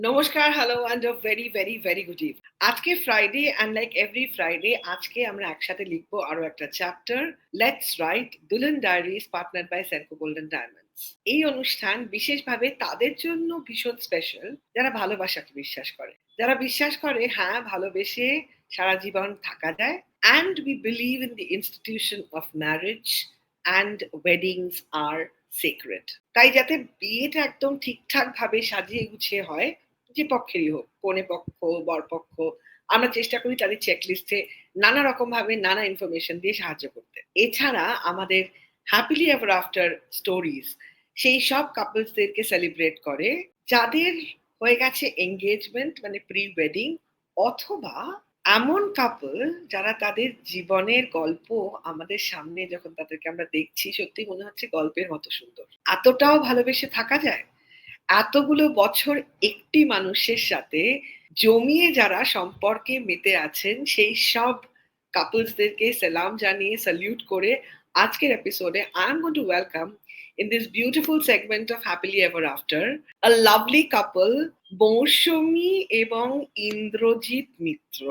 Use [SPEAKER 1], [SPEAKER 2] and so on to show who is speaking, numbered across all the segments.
[SPEAKER 1] নমস্কার, hello and a very, very, very good evening. আজকে Friday and like every Friday আজকে আমরা একসাথে লিখবো আরো একটা chapter. Let's write Dulhan diaries partnered by Senco golden diamonds. এই অনুষ্ঠান বিশেষভাবে তাদের জন্য ভীষণ স্পেশাল যারা ভালোবাসাকে বিশ্বাস করে। যারা বিশ্বাস করে হ্যাঁ, ভালোবেসে সারা জীবন থাকা যায়। And we believe in the institution of marriage and weddings are secret. তাই যাতে বিয়েটা একদম ঠিকঠাক ভাবে সাজিয়ে গুছিয়ে হয়, যে পক্ষেরই হোক, কনে পক্ষ, বর পক্ষ, আমরা চেষ্টা করি তাদের চেকলিস্টে নানা রকম ভাবে নানা ইনফরমেশন দিয়ে সাহায্য করতে। এছাড়া আমাদের হ্যাপিলি এভার আফটার স্টোরিজ সেই সব কাপলসদেরকে সেলিব্রেট করে যাদের হয়ে গেছে এঙ্গেজমেন্ট মানে প্রি ওয়েডিং, অথবা এমন কাপল যারা তাদের জীবনের গল্প আমাদের সামনে যখন তাদেরকে আমরা দেখছি সত্যি মনে হচ্ছে গল্পের মতো সুন্দর। এতটাও ভালোবেসে থাকা যায়, এতগুলো বছর একটি মানুষের সাথে জমিয়ে যারা সম্পর্কে মেতে আছেন সেই সব কাপলসদেরকে সালাম জানিয়ে স্যালিউট করে আজকের এপিসোডে I am going to welcome in this beautiful segment of Happily Ever After a lovely couple মৌসুমী এবং ইন্দ্রজিৎ মিত্র।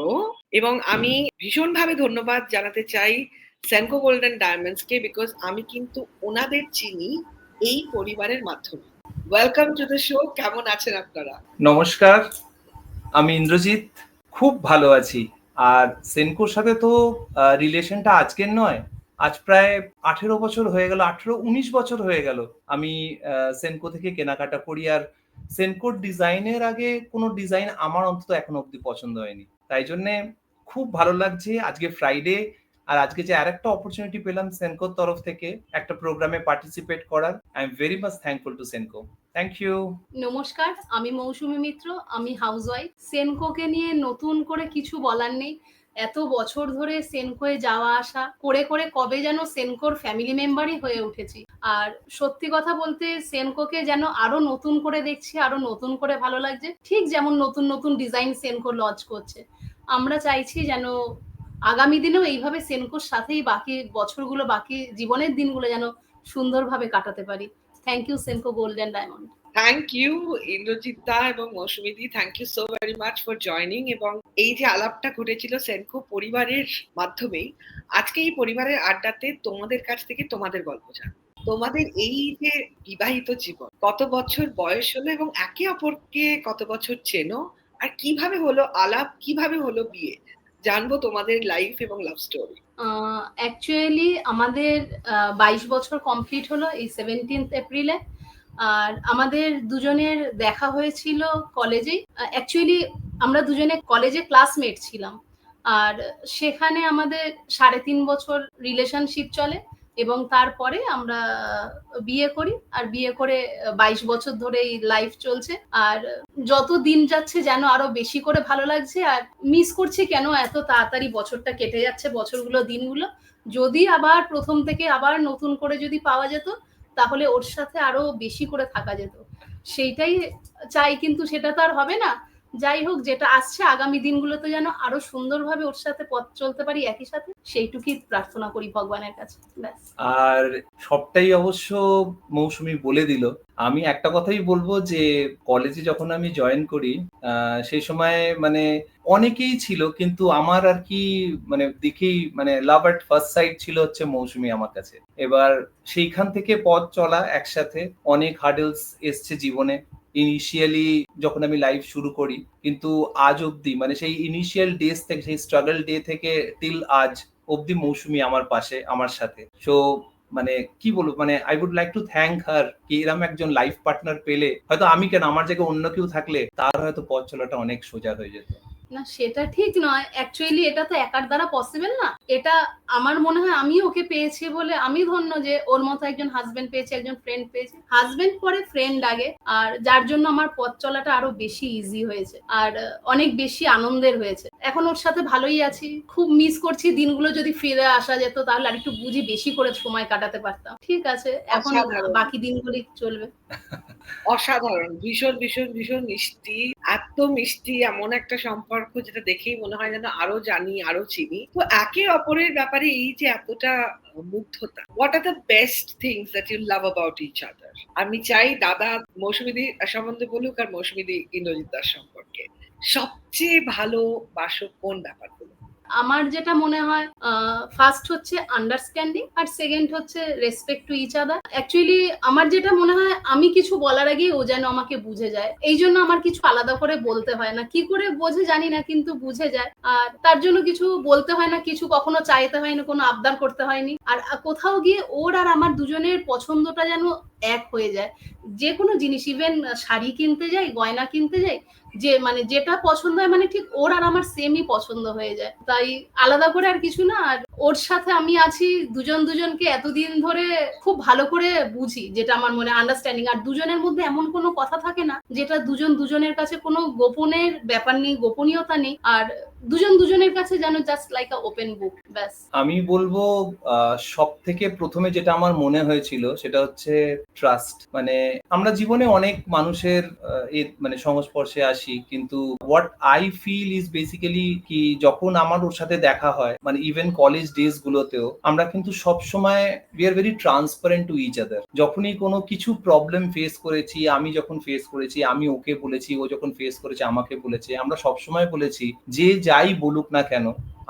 [SPEAKER 1] এবং আমি ভীষণভাবে ধন্যবাদ জানাতে চাই Senco golden diamonds K, because আমি কিন্তু ওনাদের চিনি এই পরিবারের মাধ্যমে। Welcome to the show. কেমন আছেন আপনারা?
[SPEAKER 2] নমস্কার, আমি ইন্দ্রজিৎ, খুব ভালো আছি। আর সেনকোর সাথে তো রিলেশনটা আজকের নয়, আজ প্রায় 18 বছর হয়ে গেল, 18-19 বছর হয়ে গেল আমি সেনকো থেকে কেনাকাটা করি। আর সেনকোর ডিজাইনের আগে কোনো ডিজাইন আমার অন্তত এখনো অব্দি পছন্দ হয়নি। তাই জন্যে খুব ভালো লাগছে আজকে ফ্রাইডে, আর আজকে যে আরেকটা অপরচুনিটি পেলাম সেনকোর তরফ থেকে একটা প্রোগ্রামে পার্টিসিপেট করার। I am very much thankful to Senco. Thank you.
[SPEAKER 3] নমস্কার, আমি মৌসুমী মিত্র, আমি হাউসওয়াইফ। সেনকোকে নিয়ে নতুন করে কিছু বলার নেই। এত বছর ধরে সেনকোয়ে যাওয়া আসা করে করে কবে যেন সেনকোর ফ্যামিলি মেম্বারই হয়ে উঠেছি। আর সত্যি কথা বলতে সেনকোকে যেন আরো নতুন করে দেখছি, আরো নতুন করে ভালো লাগছে। ঠিক যেমন নতুন নতুন ডিজাইন সেনকো লঞ্চ করছে, আমরা চাইছি যেন আগামী দিনেও এইভাবে সেনকোর সাথেই বাকি বছরগুলো, বাকি জীবনের দিনগুলো যেন সুন্দরভাবে কাটাতে পারি। Thank you Senco golden diamond.
[SPEAKER 1] Thank you Indrajit da এবং Mousumi di, thank you so very much for joining. এবং এই যে আলাপটা ঘটেছিল সেনকো পরিবারের মাধ্যমেই, আজকে এই পরিবারের আড্ডাতে তোমাদের কাছ থেকে তোমাদের গল্প জান, তোমাদের এই যে বিবাহিত জীবন, কত বছর বয়স হলো এবং একে অপরকে কত বছর চেনো, আর কিভাবে হলো আলাপ, কিভাবে হলো বিয়ে, জানবো তোমাদের লাইফ এবং লাভ স্টোরি।
[SPEAKER 3] অ্যাকচুয়ালি আমাদের 22 বছর কমপ্লিট হলো এই 17 এপ্রিলে। আর আমাদের দুজনের দেখা হয়েছিল কলেজেই। অ্যাকচুয়ালি আমরা দুজনে কলেজে ক্লাসমেট ছিলাম। আর সেখানে আমাদের 3.5 বছর রিলেশনশিপ চলে এবং তারপরে আমরা বিয়ে করি। আর বিয়ে করে 22 বছর ধরে এই লাইফ চলছে। আর যত দিন যাচ্ছে যেন আরো বেশি করে ভালো লাগছে। আর মিস করছি কেন এত তাড়াতাড়ি বছরটা কেটে যাচ্ছে, বছরগুলো, দিনগুলো। যদি আবার প্রথম থেকে আবার নতুন করে যদি পাওয়া যেত তাহলে ওর সাথে আরো বেশি করে থাকা যেত, সেইটাই চাই। কিন্তু সেটা তো আর হবে না। যাই হোক, যেটা আসছে আগামী দিনগুলোতে যেন আরো সুন্দরভাবে ওর সাথে পথ চলতে পারি একই সাথে, সেইটুকুই প্রার্থনা করি ভগবানের কাছে, ব্যাস।
[SPEAKER 2] আর সবটাই অবশ্য মৌসুমী বলে দিল। আমি একটা কথাই বলবো যে কলেজে যখন আমি জয়েন করি সেই সময় মানে অনেকেই ছিল, কিন্তু আমার আর কি মানে দেখেই মানে লাভ এট ফার্স্ট সাইট ছিল হচ্ছে মৌসুমী আমার কাছে। এবার সেইখান থেকে পথ চলা একসাথে, অনেক হার্ডেলস এসছে জীবনে ইনিশিয়ালি যখন আমি লাইফ শুরু করি, কিন্তু আজ অব্দি মানে সেই ইনিশিয়াল ডেজ থেকে, সেই স্ট্রাগল ডে থেকে টিল আজ অব্দি মৌসুমী আমার পাশে, আমার সাথে। সো মানে কি বলবো, মানে I would like to thank her কি এরকম একজন লাইফ পার্টনার পেলে হয়তো আমি কেন, আমার জায়গায় অন্য কেউ থাকলে তার হয়তো পথ চলাটা অনেক সোজা হয়ে যেত।
[SPEAKER 3] না, সেটা ঠিক নয়। অ্যাকচুয়ালি এটা তো একার দ্বারা পসিবল না। এটা আমার মনে হয় আমি ওকে পেয়েছি বলে আমি ধন্য যে ওর মতো একজন হাজবেন্ড পেয়েছি, একজন ফ্রেন্ড পেয়েছি। হাজবেন্ড পরে ফ্রেন্ড আগে, আর যার জন্য আমার পথ চলাটা আরো বেশি ইজি হয়েছে আর অনেক বেশি আনন্দের হয়েছে। এখন ওর সাথে ভালোই আছি, খুব মিস করছি দিনগুলো। যদি ফিরে আসা যেত তাহলে আরেকটু বুঝি বেশি করে সময় কাটাতে পারতাম। ঠিক আছে, এখন বাকি দিনগুলি চলবে।
[SPEAKER 1] অসাধারণ, ভীষণ ভীষণ ভীষণ মিষ্টি, এত মিষ্টি এমন একটা সম্পর্ক যেটা দেখেই মনে হয় যেন আরো জানি, আরো চিনি। তো একে অপরের ব্যাপারে এই যে এতটা মুগ্ধতা। What are the best things that you love about each other? আমি চাই দাদা মৌসুমীদি সম্বন্ধে বলুক আর মৌসুমীদি ইন্দ্রজিৎ দাস সম্পর্কে। সবচেয়ে ভালোবাসো কোন ব্যাপারগুলো?
[SPEAKER 3] আমার যেটা মনে হয় ফার্স্ট হচ্ছে আন্ডারস্ট্যান্ডিং, আর সেকেন্ড হচ্ছে respect to each other. Actually আমার যেটা মনে হয়, আমি কিছু বলার আগে ও যেন আমাকে বুঝে যায়, এই জন্য আমার কিছু আলাদা করে বলতে হয় না। কি করে বোঝে জানি না, কিন্তু বুঝে যায়। আর তার জন্য কিছু বলতে হয় না, কিছু কখনো চাইতে হয় না, কোনো আবদার করতে হয়নি। আর কোথাও গিয়ে ওর আর আমার দুজনের পছন্দটা যেন এক হয়ে যায়। যে কোনো জিনিস, ইভেন শাড়ি কিনতে যাই, গয়না কিনতে যাই, যে মানে যেটা পছন্দ হয়, মানে ঠিক ওর আর আমার সেমই পছন্দ হয়ে যায়। তাই আলাদা করে আর কিছু না। আর ওর সাথে আমি আছি, দুজন দুজনকে এতদিন ধরে খুব ভালো করে বুঝি, যেটা আমার মনে আন্ডারস্ট্যান্ডিং। আর দুজনের মধ্যে এমন কোনো কথা থাকে না যেটা দুজন দুজনের কাছে কোনো গোপনের ব্যাপার নেই, গোপনীয়তা নেই। আর দুজন দুজনের কাছে যেন জাস্ট লাইক আ ওপেন বুক, ব্যাস।
[SPEAKER 2] আমি বলবো সব থেকে প্রথমে যেটা আমার মনে হয়েছিল সেটা হচ্ছে ট্রাস্ট। মানে আমরা জীবনে অনেক মানুষের মানে সংস্পর্শে আসি, কিন্তু what I feel is basically কি যখন আমার ওর সাথে দেখা হয়, মানে ইভেন কলেজ ডেজ গুলোতেও আমরা কিন্তু সব সময় we are very transparent to each other. যখনই কোনো কিছু প্রবলেম ফেস করেছি, আমি যখন ফেস করেছি আমি ওকে বলেছি, ও যখন ফেস করেছে আমাকে বলেছে। আমরা সবসময় বলেছি যে যাই বলুক না কেন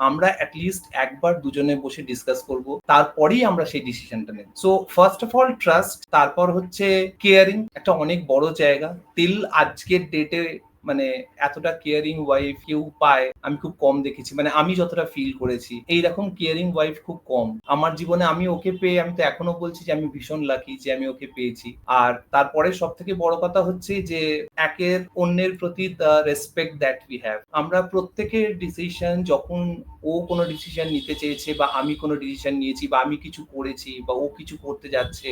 [SPEAKER 2] আমরা অ্যাটলিস্ট একবার দুজনে বসে ডিসকাস করব, তারপরেই আমরা সেই ডিসিশনটা নেব। So first of all trust, তারপর হচ্ছে কেয়ারিং, একটা অনেক বড় জায়গা। টিল আজকের ডেটে মানে এতটা কেয়ারিং ওয়াইফ কেউ পায় আমি খুব কম দেখেছি। মানে আমি যতটা ফিল করেছি এইরকম কেয়ারিং ওয়াইফ খুব কম আমার জীবনে। আমি ওকে পেয়ে আমি তো এখনো বলছি যে আমি ভীষণ লাকি যে আমি ওকে পেয়েছি। আর তারপরে সব থেকে বড় কথা হচ্ছে যে একের অন্যের প্রতি the respect that we have. আমরা প্রত্যেকের ডিসিশন, যখন ও কোনো ডিসিশন নিতে চেয়েছে বা আমি কোনো ডিসিশন নিয়েছি বা আমি কিছু করেছি বা ও কিছু করতে যাচ্ছে,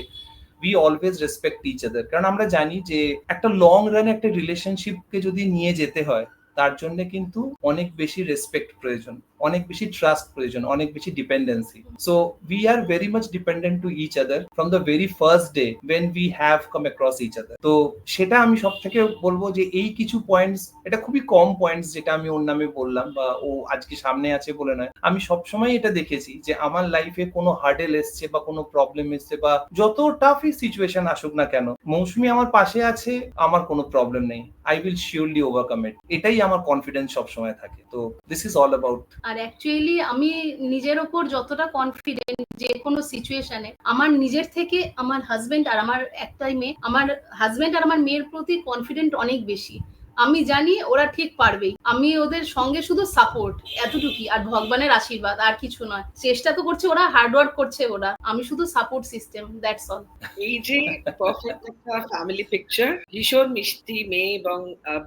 [SPEAKER 2] we always respect each other। কারণ আমরা জানি যে একটা লং রানে একটা রিলেশনশিপকে যদি নিয়ে যেতে হয় তার জন্য কিন্তু অনেক বেশি রেসপেক্ট প্রয়োজন, অনেক বেশি ট্রাস্ট প্রয়োজন, অনেক বেশি dependency. So we are very much dependent to each other from the very first day when we have come across each other. তো সেটা আমি সব থেকে বলবো যে এই কিছু পয়েন্টস, এটা খুবই কম পয়েন্টস যেটা আমি ওর নামে বললাম বা ও আজকে সামনে আছে বলে নয়। আমি সবসময় এটা দেখেছি যে আমার লাইফে কোনো হার্ডেল এসছে বা কোনো প্রবলেম এসছে বা যত টাফই সিচুয়েশন আসুক না কেন, মৌসুমী আমার পাশে আছে, আমার কোনো প্রবলেম নেই, I will surely overcome it. এটাই আমার কনফিডেন্স সবসময় থাকে। তো দিস ইজ অল অ্যাবাউট।
[SPEAKER 3] আর অ্যাকচুয়ালি আমি নিজের ওপর যতটা কনফিডেন্ট যে কোনো সিচুয়েশনে, আমার নিজের থেকে আমার হাজবেন্ড আর আমার একটাই মেয়ে, আমার হাজবেন্ড আর আমার মেয়ের প্রতি কনফিডেন্ট অনেক বেশি। আমি জানি ওরা ঠিক পারবেই, আমি ওদের সঙ্গে শুধু সাপোর্ট, এতটুকুই। আর ভগবানের আশীর্বাদ, আর কিছু নয়। চেষ্টা তো করছে ওরা, হার্ডওয়ার্ক করছে ওরা, আমি শুধু সাপোর্ট সিস্টেম, দ্যাটস অল।
[SPEAKER 1] এই যে পারফেক্ট একটা ফ্যামিলি পিকচার, ভীষণ মিষ্টি মেয়ে এবং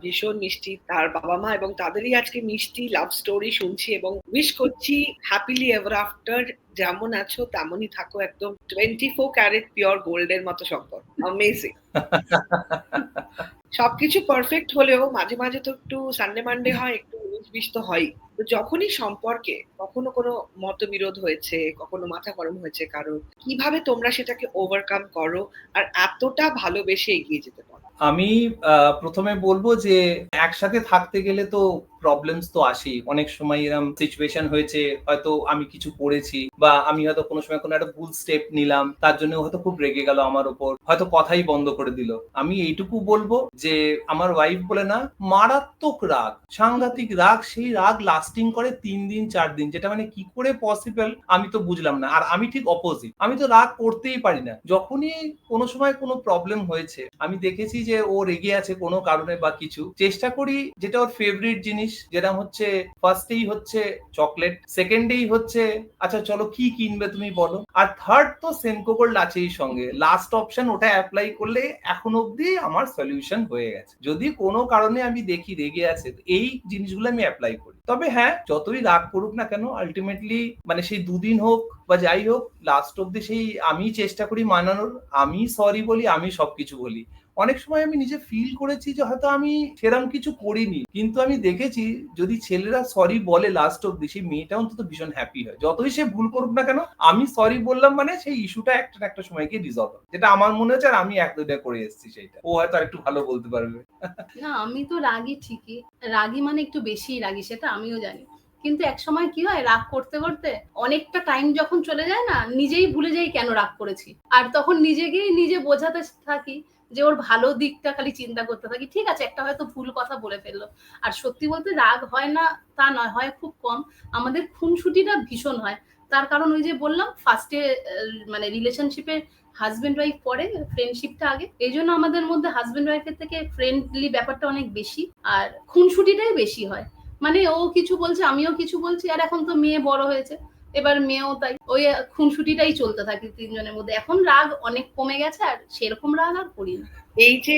[SPEAKER 1] ভীষণ মিষ্টি তার বাবা মা, এবং তাদেরই আজকে মিষ্টি লাভ স্টোরি শুনছি এবং উইশ করছি হ্যাপিলি এভার আফটার। যেমন আছো তেমনই থাকো, একদম 24 ক্যারেট পিওর গোল্ডের মতো সম্পর্ক। অ্যামেজিং। সবকিছু পারফেক্ট হলেও মাঝে মাঝে তো একটু সানডে মানডে হয়, একটু 19-20 তো হয়। তো যখনই সম্পর্কে কখনো কোনো মতবিরোধ হয়েছে, কখনো মাথা গরম হয়েছে কারো, কিভাবে তোমরা সেটাকে ওভারকাম করো আর এতটা ভালোবেসে এগিয়ে যেতে পারো?
[SPEAKER 2] আমি প্রথমে বলবো যে একসাথে থাকতে গেলে তো প্রবলেমস তো আসেই। অনেক সময় এরকম সিচুয়েশন হয়েছে, হয়তো আমি কিছু করেছি বা আমি হয়তো কোনো সময় কোনো একটা ভুল স্টেপ নিলাম, তার জন্য হয়তো খুব রেগে গেল আমার উপর, হয়তো কথাই বন্ধ করে দিল। আমি এইটুকু বলবো যে আমার ওয়াইফ বলে না, মারাত্মক রাগ, সাংঘাতিক রাগ, সেই রাগ লাস্টিং করে 3 দিন 4 দিন, যেটা মানে কি করে পসিবল আমি তো বুঝলাম না। আর আমি ঠিক অপোজিট, আমি তো রাগ করতেই পারি না। যখনই কোনো সময় কোনো প্রবলেম হয়েছে, আমি দেখেছি যে ও রেগে আছে কোনো কারণে বা কিছু, চেষ্টা করি যেটা ওর ফেভারিট জিনিস, যেটা হচ্ছে ফার্স্টেই হচ্ছে চকলেট, সেকেন্ডেই হচ্ছে আচ্ছা চলো কি কিনবে তুমি বলো, আর থার্ড তো সেনকো গোল্ড আছেই সঙ্গে, লাস্ট অপশন ওটা অ্যাপ্লাই করলে এখন অব্দি আমার সলিউশন হয়ে গেছে। যদি কোনো কারণে আমি দেখি রেগে আছে, এই জিনিসগুলো আমি অ্যাপ্লাই করি। তবে হ্যাঁ, যতই রাগ করুক না কেন আলটিমেটলি মানে সেই দুদিন হোক বা যাই হোক, লাস্ট অব্দি সেই আমি চেষ্টা করি মানানোর, আমি সরি বলি, আমি সবকিছু বলি। অনেক সময় আমি নিজে ফিল করেছি যে হয়তো আমি সেরকম কিছু করিনি, কিন্তু আমি দেখেছি যদি ছেলেরা সরি বলে লাস্ট অব্দি, সেই মেয়েটা অন্তত ভীষণ হ্যাপি হয়। যতই সে ভুল করুক না কেন, আমি সরি বললাম মানে সেই ইস্যুটা একটা না একটা সময় গিয়ে রিজলভ হয়, যেটা আমার মনে হচ্ছে। আর আমি এক দুটা করে এসেছি, সেইটা ও হয়তো আর একটু ভালো বলতে পারবে।
[SPEAKER 3] না, আমি তো রাগী ঠিকই, রাগী মানে একটু বেশি রাগী, সেটা আমিও জানি। কিন্তু একসময় কি হয়, রাগ করতে করতে অনেকটা টাইম যখন চলে যায় না, নিজেই ভুলে যাই কেন রাগ করেছি। আর তখন নিজেকেই নিজে বোঝাতে থাকি যে ওর ভালো দিকটা খালি চিন্তা করতে থাকি। ঠিক আছে, একটা হয়তো ভুল কথা বলে ফেললো। আর সত্যি বলতে রাগ হয় না তা নয়, হয় খুব কম। আমাদের খুনসুটিটা ভীষণ হয়। তার কারণ ওই যে বললাম ফার্স্টে মানে রিলেশনশিপে হাজবেন্ড ওয়াইফ পরে, ফ্রেন্ডশিপটা আগে। এই জন্য আমাদের মধ্যে হাজবেন্ড ওয়াইফের থেকে ফ্রেন্ডলি ব্যাপারটা অনেক বেশি, আর খুনসুটিটাই বেশি হয়। মানে ও কিছু বলছে, আমিও কিছু বলছি, আর এখন তো মেয়ে বড় হয়েছে, এবার মেয়েও তাই, ওই খুনসুটিটাই চলতে থাকে তিনজনের মধ্যে। এখন রাগ অনেক কমে গেছে, আর সেরকম রাগ আর করি না।
[SPEAKER 1] এই যে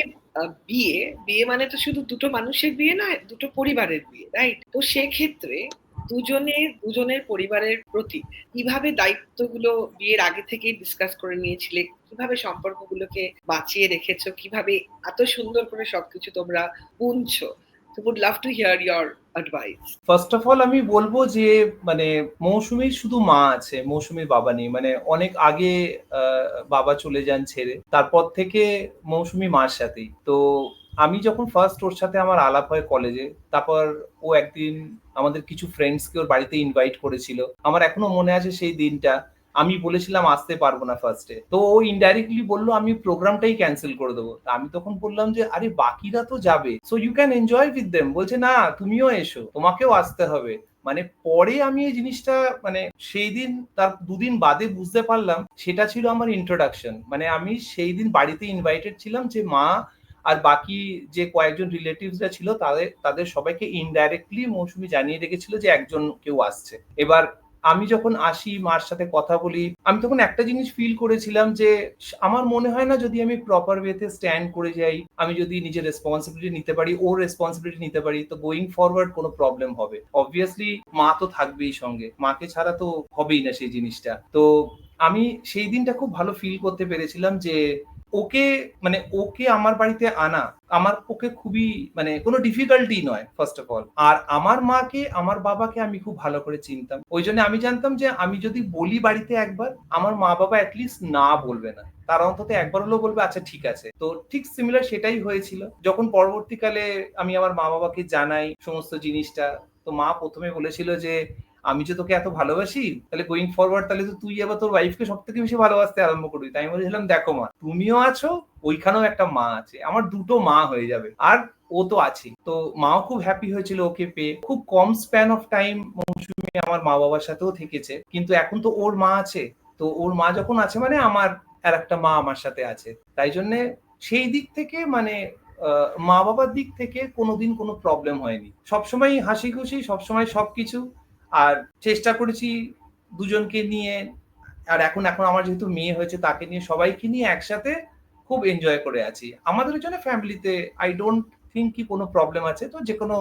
[SPEAKER 1] বিয়ে বিয়ে মানে তো শুধু দুটো মানুষের বিয়ে নয়, দুটো পরিবারের বিয়ে, রাইট? তো সেক্ষেত্রে দুজনের পরিবারের প্রতি কিভাবে দায়িত্বগুলো বিয়ের আগে থেকেই ডিসকাস করে নিয়েছিলে? কিভাবে সম্পর্কগুলোকে বাঁচিয়ে রেখেছো? কিভাবে এত সুন্দর করে সবকিছু তোমরা বুনছো? তো would love to hear your advice.
[SPEAKER 2] First of all আমি বলবো যে মানে মৌসুমীর শুধু মা আছে, মৌসুমীর বাবা নেই। মানে অনেক আগে বাবা চলে যান ছেড়ে, তারপর থেকে মৌসুমী মার সাথেই। তো আমি যখন ফার্স্ট ওর সাথে আমার আলাপ হয় কলেজে, তারপর ও একদিন আমাদের কিছু ফ্রেন্ডসকে ওর বাড়িতে ইনভাইট করেছিল। আমার এখনো মনে আছে সেই দিনটা। আমি বলেছিলাম আসতে পারবো না ফার্স্টে, তো ও ইনডাইরেক্টলি বললো আমি প্রোগ্রামটাই ক্যান্সেল করে দেবো। তা আমি তখন বললাম যে আরে বাকিরা তো যাবে, so you can enjoy with them. বলছে না, তুমিও এসো, তোমাকেও আসতে হবে। মানে পরে আমি এই জিনিসটা মানে সেই দিন তার দুদিন বাদে বুঝতে পারলাম সেটা ছিল আমার ইন্ট্রোডাকশন। মানে আমি সেই দিন বাড়িতে ইনভাইটেড ছিলাম, যে মা আর বাকি যে কয়েকজন রিলেটিভসরা ছিল তাদের তাদের সবাইকে ইনডাইরেক্টলি মৌসুমী জানিয়ে রেখেছিল যে একজন কেউ আসছে। এবার আমি যখন আসি, মার সাথে কথা বলি, আমি তখন একটা জিনিস ফিল করেছিলাম যে আমার মনে হয় না যদি আমি প্রপার ওয়েতে স্ট্যান্ড করে যাই, আমি যদি নিজের রেসপন্সিবিলিটি নিতে পারি, ওর রেসপন্সিবিলিটি নিতে পারি, তো গোয়িং ফরওয়ার্ড কোনো প্রবলেম হবে। অবভিয়াসলি মা তো থাকবেই সঙ্গে, মাকে ছাড়া তো হবেই না সেই জিনিসটা। তো আমি সেই দিনটা খুব ভালো ফিল করতে পেরেছিলাম যে ওকে মানে ওকে আমার বাড়িতে আনা আমার পক্ষে খুবই মানে কোনো ডিফিকাল্টি নয় ফার্স্ট অফ অল। আর আমার মাকে আমার বাবাকে আমি খুব ভালো করে চিনতাম, ওই জন্য আমি জানতাম যে আমি যদি বলি বাড়িতে একবার, আমার মা বাবা অ্যাটলিস্ট না বলবে না, তারা অন্তত একবার হলেও বলবে আচ্ছা ঠিক আছে। তো ঠিক সিমিলার সেটাই হয়েছিল। যখন পরবর্তীকালে আমি আমার মা বাবাকে জানাই সমস্ত জিনিসটা, তো মা প্রথমে বলেছিল যে আমি যে তোকে এত ভালোবাসি, তাহলে গোয়িং ফরওয়ার্ড তাহলে তো তুই আবার তোর ওয়াইফকে সব থেকে বেশি ভালোবাসতে আরম্ভ করবি। তাই আমি বলেছিলাম দেখো মা, তুমিও আছো, ওইখানেও একটা মা আছে, আমার দুটো মা হয়ে যাবে, আর ও তো আছে। তো মাও খুব হ্যাপি হয়েছিল ওকে পেয়ে। খুব কম স্প্যান অফ টাইম মৌসুমী আমার মা বাবার সাথেও থেকেছে, কিন্তু এখন তো ওর মা আছে। তো ওর মা যখন আছে মানে আমার আর একটা মা আমার সাথে আছে। তাই জন্যে সেই দিক থেকে মানে মা বাবার দিক থেকে কোনোদিন কোনো প্রবলেম হয়নি। সবসময় হাসি খুশি, সবসময় সবকিছু। আর চেষ্টা করেছি দুজনকে নিয়ে, আর এখন এখন আমার যেহেতু মেয়ে হয়েছে তাকে নিয়ে, সবাইকে নিয়ে একসাথে খুব এনজয় করে আছি। আমাদের জন্য ফ্যামিলিতে আই ডোন্ট থিঙ্ক কি কোনো প্রবলেম আছে। তো যে কোনো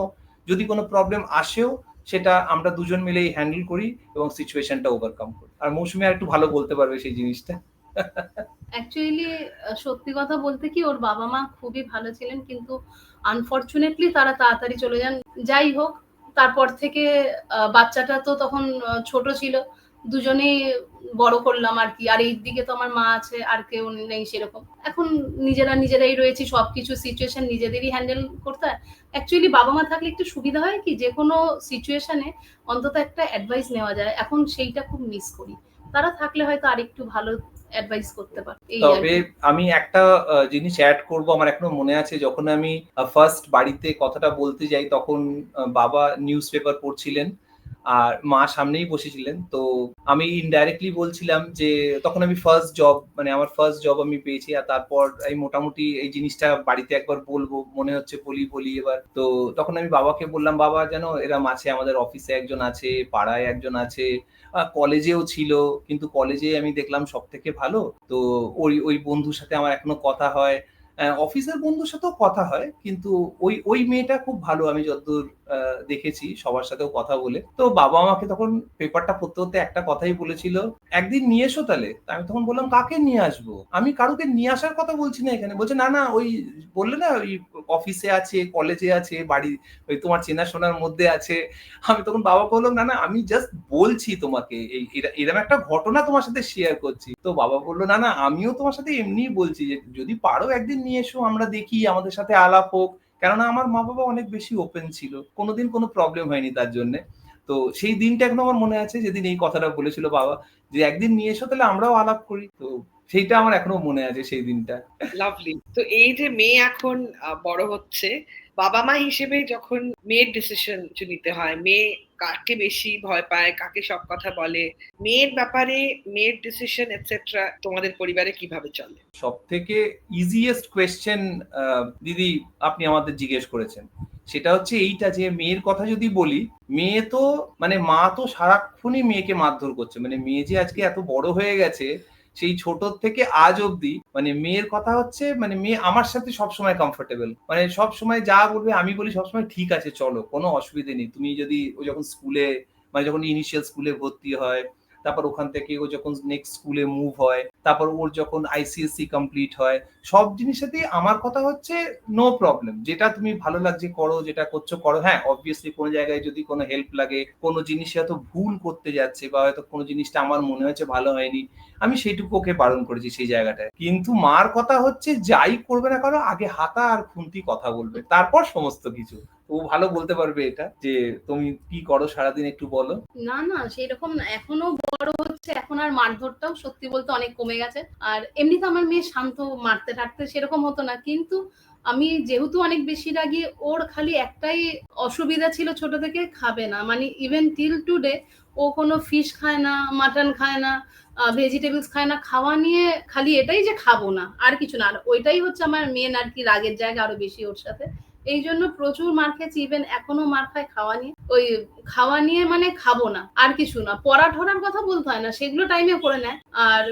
[SPEAKER 2] যদি কোনো প্রবলেম আসেও সেটা আমরা দুজন মিলেই হ্যান্ডেল করি এবং সিচুয়েশনটা ওভারকাম করি। আর মৌসুমী আর একটু ভালো বলতে পারবে সেই জিনিসটা।
[SPEAKER 3] অ্যাকচুয়ালি সত্যি কথা বলতে কি, ওর বাবা মা খুবই ভালো ছিলেন, কিন্তু আনফরচুনেটলি তারা তাড়াতাড়ি চলে যান। যাই হোক, তারপর থেকে বাচ্চাটা তো তখন ছোট ছিল, দুজনেই বড় করলাম আর কি। আর এই দিকে তো আমার মা আছে, আর কেউ নেই সেরকম। এখন নিজেরাই রয়েছি, সবকিছু সিচুয়েশন নিজেদেরই হ্যান্ডেল করতে হয়। অ্যাকচুয়ালি বাবা মা থাকলে একটু সুবিধা হয় কি, যে কোনো সিচুয়েশনে অন্তত একটা অ্যাডভাইস নেওয়া যায়। এখন সেইটা খুব মিস করি। তারা থাকলে হয়তো আরেকটু ভালো অ্যাডভাইস করতে পারে।
[SPEAKER 2] তবে আমি একটা জিনিস অ্যাড করব। আমার এখনো মনে আছে যখন আমি ফার্স্ট বাড়িতে কথাটা বলতে যাই, তখন বাবা নিউজ পেপার পড়ছিলেন আর মা সামনেই বসেছিলেন। তো আমি ইনডাইরেক্টলি বলছিলাম যে তখন আমি ফার্স্ট জব মানে আমার ফার্স্ট জব আমি পেয়েছি, আর তারপর আমি মোটামুটি এই জিনিসটা বাড়িতে একবার বলবো মনে হচ্ছে, বলি এবার। তো তখন আমি বাবাকে বললাম, বাবা জানো এরম আছে, আমাদের অফিসে একজন আছে, পাড়ায় একজন আছে, কলেজেও ছিল, কিন্তু কলেজে আমি দেখলাম সব থেকে ভালো। তো ওই বন্ধুর সাথে আমার এখনো কথা হয়, অফিসের বন্ধুর সাথেও কথা হয়, কিন্তু ওই মেয়েটা খুব ভালো আমি যতদূর দেখেছি সবার সাথেও কথা বলে। তো বাবা আমাকে তখন পেপারটা পড়তে একটা কথাই বলেছিল, একদিন নিয়ে এসো তাহলে। আমি তখন বললাম কাকে নিয়ে আসবো, আমি কারুকে নিয়ে আসার কথা বলছি না এখানে। বলছে না ওই বললে না ওই অফিসে আছে, কলেজে আছে, বাড়ি ওই তোমার চেনাশোনার মধ্যে আছে। আমি তখন বাবাকে বললাম না আমি জাস্ট বলছি তোমাকে, এরকম একটা ঘটনা তোমার সাথে শেয়ার করছি। তো বাবা বললো না আমিও তোমার সাথে এমনিই বলছি যে যদি পারো একদিন নিয়ে এসো, আমরা দেখি, আমাদের সাথে আলাপ হোক। কেননা আমার মা বাবা অনেক বেশি ওপেন ছিল, কোনোদিন কোনো প্রবলেম হয়নি তার জন্য। তো সেই দিনটা এখনো আমার মনে আছে, যেদিন এই কথাটা বলেছিল বাবা যে একদিন নিয়ে এসো, তাহলে আমরাও আলাপ করি। তো সেইটা আমার এখনো মনে আছে, সেই দিনটা।
[SPEAKER 1] লাভলি। তো এই যে মেয়ে এখন বড় হচ্ছে, বাবা মা হিসেবে যখন মেয়ের ডিসিশন নিতে হয়, মেয়ে কাকে বেশি ভয় পায়, কাকে সব কথা বলে, মেয়ের ব্যাপারে মেয়ের ডিসিশন এটসেট্রা তোমাদের পরিবারে কিভাবে চলে?
[SPEAKER 2] সব থেকে ইজিয়েস্ট কোয়েশ্চেন দিদি আপনি আমাদের জিজ্ঞেস করেছেন, সেটা হচ্ছে এইটা যে মেয়ের কথা যদি বলি, মেয়ে তো মানে মা তো সারাক্ষণই মেয়েকে মারধর করছে। মানে মেয়ে যে আজকে এত বড় হয়ে গেছে, সেই ছোট থেকে আজ অব্দি মানে মেয়ের কথা হচ্ছে, মানে মেয়ে আমার সাথে সবসময় কমফোর্টেবল, মানে সবসময় যা বলবে আমি বলি সবসময় ঠিক আছে চলো, কোনো অসুবিধে নেই। তুমি যদি ও যখন স্কুলে মানে যখন ইনিশিয়াল স্কুলে ভর্তি হয়, তারপর ওখান থেকে ও যখন নেক্সট স্কুলে মুভ হয়, তারপর ওর যখন আইসিএসসি কমপ্লিট হয়, সব জিনিসেতেই আমার কথা হচ্ছে নো প্রবলেম, যেটা তুমি ভালো লাগছে করো, যেটা করছো করো। হ্যাঁ অবভিয়াসলি কোনো জায়গায় যদি কোনো হেল্প লাগে, কোনো জিনিসে হয়তো ভুল করতে যাচ্ছে বা হয়তো কোনো জিনিসটা আমার মনে হয়েছে ভালো হয়নি, আমি সেইটুকু ওকে বারণ করেছি সেই জায়গাটায়। কিন্তু মার কথা হচ্ছে যাই করবে না করো, আগে হাতা আর খুন্তি কথা বলবে, তারপর সমস্ত কিছু। ও ভালো বলতে পারবে এটা, যে তুমি কি করো সারাদিন একটু বলো।
[SPEAKER 3] না না সেরকম না, এখনো বড় হচ্ছে, এখন আর মারধরটাও সত্যি বলতে অনেক কমে গেছে। আর এমনি তো আমার মেয়ে শান্ত, মারতে টারতে সেরকম হতো না, কিন্তু আমি যেহেতু অনেক বেশি রাগি, ওর খালি একটাই অসুবিধা ছিল, ছোট থেকে খাবে না, মানে ইভেন টিল টুডে ও কোনো ফিশ খায় না, মাটন খায় না, ভেজিটেবলস খায় না। খাওয়া নিয়ে খালি এটাই যে খাবো না, আর কিছু না। আর ওইটাই হচ্ছে আমার মেন আর কি রাগের জায়গা আরো বেশি ওর সাথে। এই জন্য প্রচুর মার খেয়েছি, ইভেন এখনো মার খায় খাওয়া নিয়ে। ওই খাওয়া নিয়ে মানে খাবো না, আর কিছু না। পড়া ঠড়ার কথা বলতে হয় না, সেগুলো টাইমে করে নেয়। আর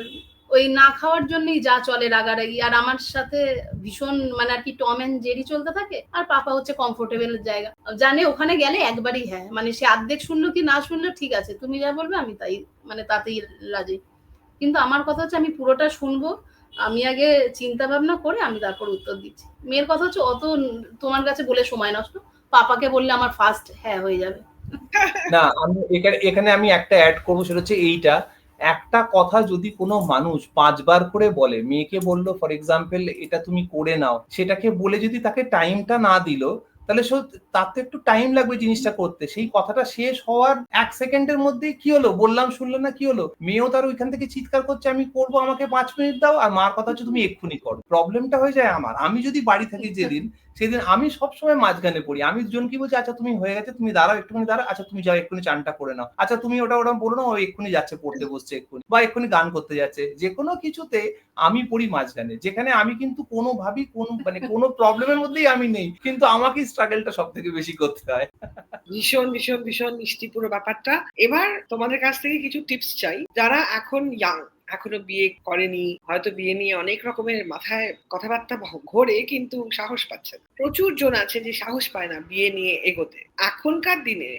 [SPEAKER 3] ওই না খাওয়ার জন্যই যা চলে রাগারাগি। আর আমার সাথে ভীষণ মানে আর কি টম এন্ড জেরি চলতে থাকে। আর পাপা হচ্ছে কমফোর্টেবল জায়গা, জানে ওখানে গেলে একবারই হ্যাঁ, মানে সে অর্ধেক শুনলো কি না শুনলো ঠিক আছে, তুমি যা বলবে আমি তাই, মানে তাতেই রাজি। কিন্তু আমার কথা হচ্ছে আমি পুরোটা শুনবো, আমি আগে চিন্তা ভাবনা করে আমি তারপর উত্তর দিচ্ছি। মেয়ের কথা হচ্ছে অত তোমার কাছে বলে সময় নষ্ট, পাপাকে বললে আমার ফার্স্ট হ্যাঁ হয়ে যাবে।
[SPEAKER 2] না আমি এখানে আমি একটা অ্যাড করবো, সেটা হচ্ছে এইটা, একটা কথা যদি কোনো মানুষ 5 বার করে বলে, মেয়েকে বললো ফর এক্সাম্পল এটা তুমি করে নাও, সেটাকে বলে যদি তাকে টাইমটা না দিল, তাহলে তার তো একটু টাইম লাগবে জিনিসটা করতে। সেই কথাটা শেষ হওয়ার 1 সেকেন্ডের মধ্যে কি হলো, বললাম শুনলো না, কি হলো, মেয়েও তার ওইখান থেকে চিৎকার করছে আমি করবো, আমাকে 5 মিনিট দাও, আর মার কথা হচ্ছে তুমি এক্ষুনি করো। প্রবলেমটা হয়ে যায় আমার, আমি যদি বাড়ি থাকি যেদিন, সেদিন আমি সবসময় মাঝখানে পড়ি। আমি দুজনকে বলছি আচ্ছা তুমি হয়ে গেছে, তুমি দাঁড়াও একটুখানি দাঁড়াও, আচ্ছা তুমি যাও এক্ষুনি চানটা করে নাও, আচ্ছা তুমি ওটা ওটা বলো না, ও এক্ষুনি যাচ্ছে পড়তে বসছে এক্ষুনি, বা এক্ষুনি গান করতে যাচ্ছে, যে কোনো কিছুতে আমি পড়ি মাঝখানে, যেখানে আমি কিন্তু কোনোভাবেই মানে কোনো প্রবলেমের মধ্যেই আমি নেই, কিন্তু আমাকে স্ট্রাগলটা সব থেকে বেশি করতে হয়।
[SPEAKER 1] ভীষণ ভীষণ ভীষণ মিষ্টি পুরো ব্যাপারটা। এবার তোমাদের কাছ থেকে কিছু টিপস চাই, যারা এখন ইয়াং, এখনো বিয়ে করেনি, হয়তো বিয়ে নিয়ে অনেক রকমের মাথায় কথাবার্তা ঘোরে কিন্তু সাহস পাচ্ছে না। প্রচুর জন আছে যে সাহস পায় না বিয়ে নিয়ে এগোতে। এখনকার দিনে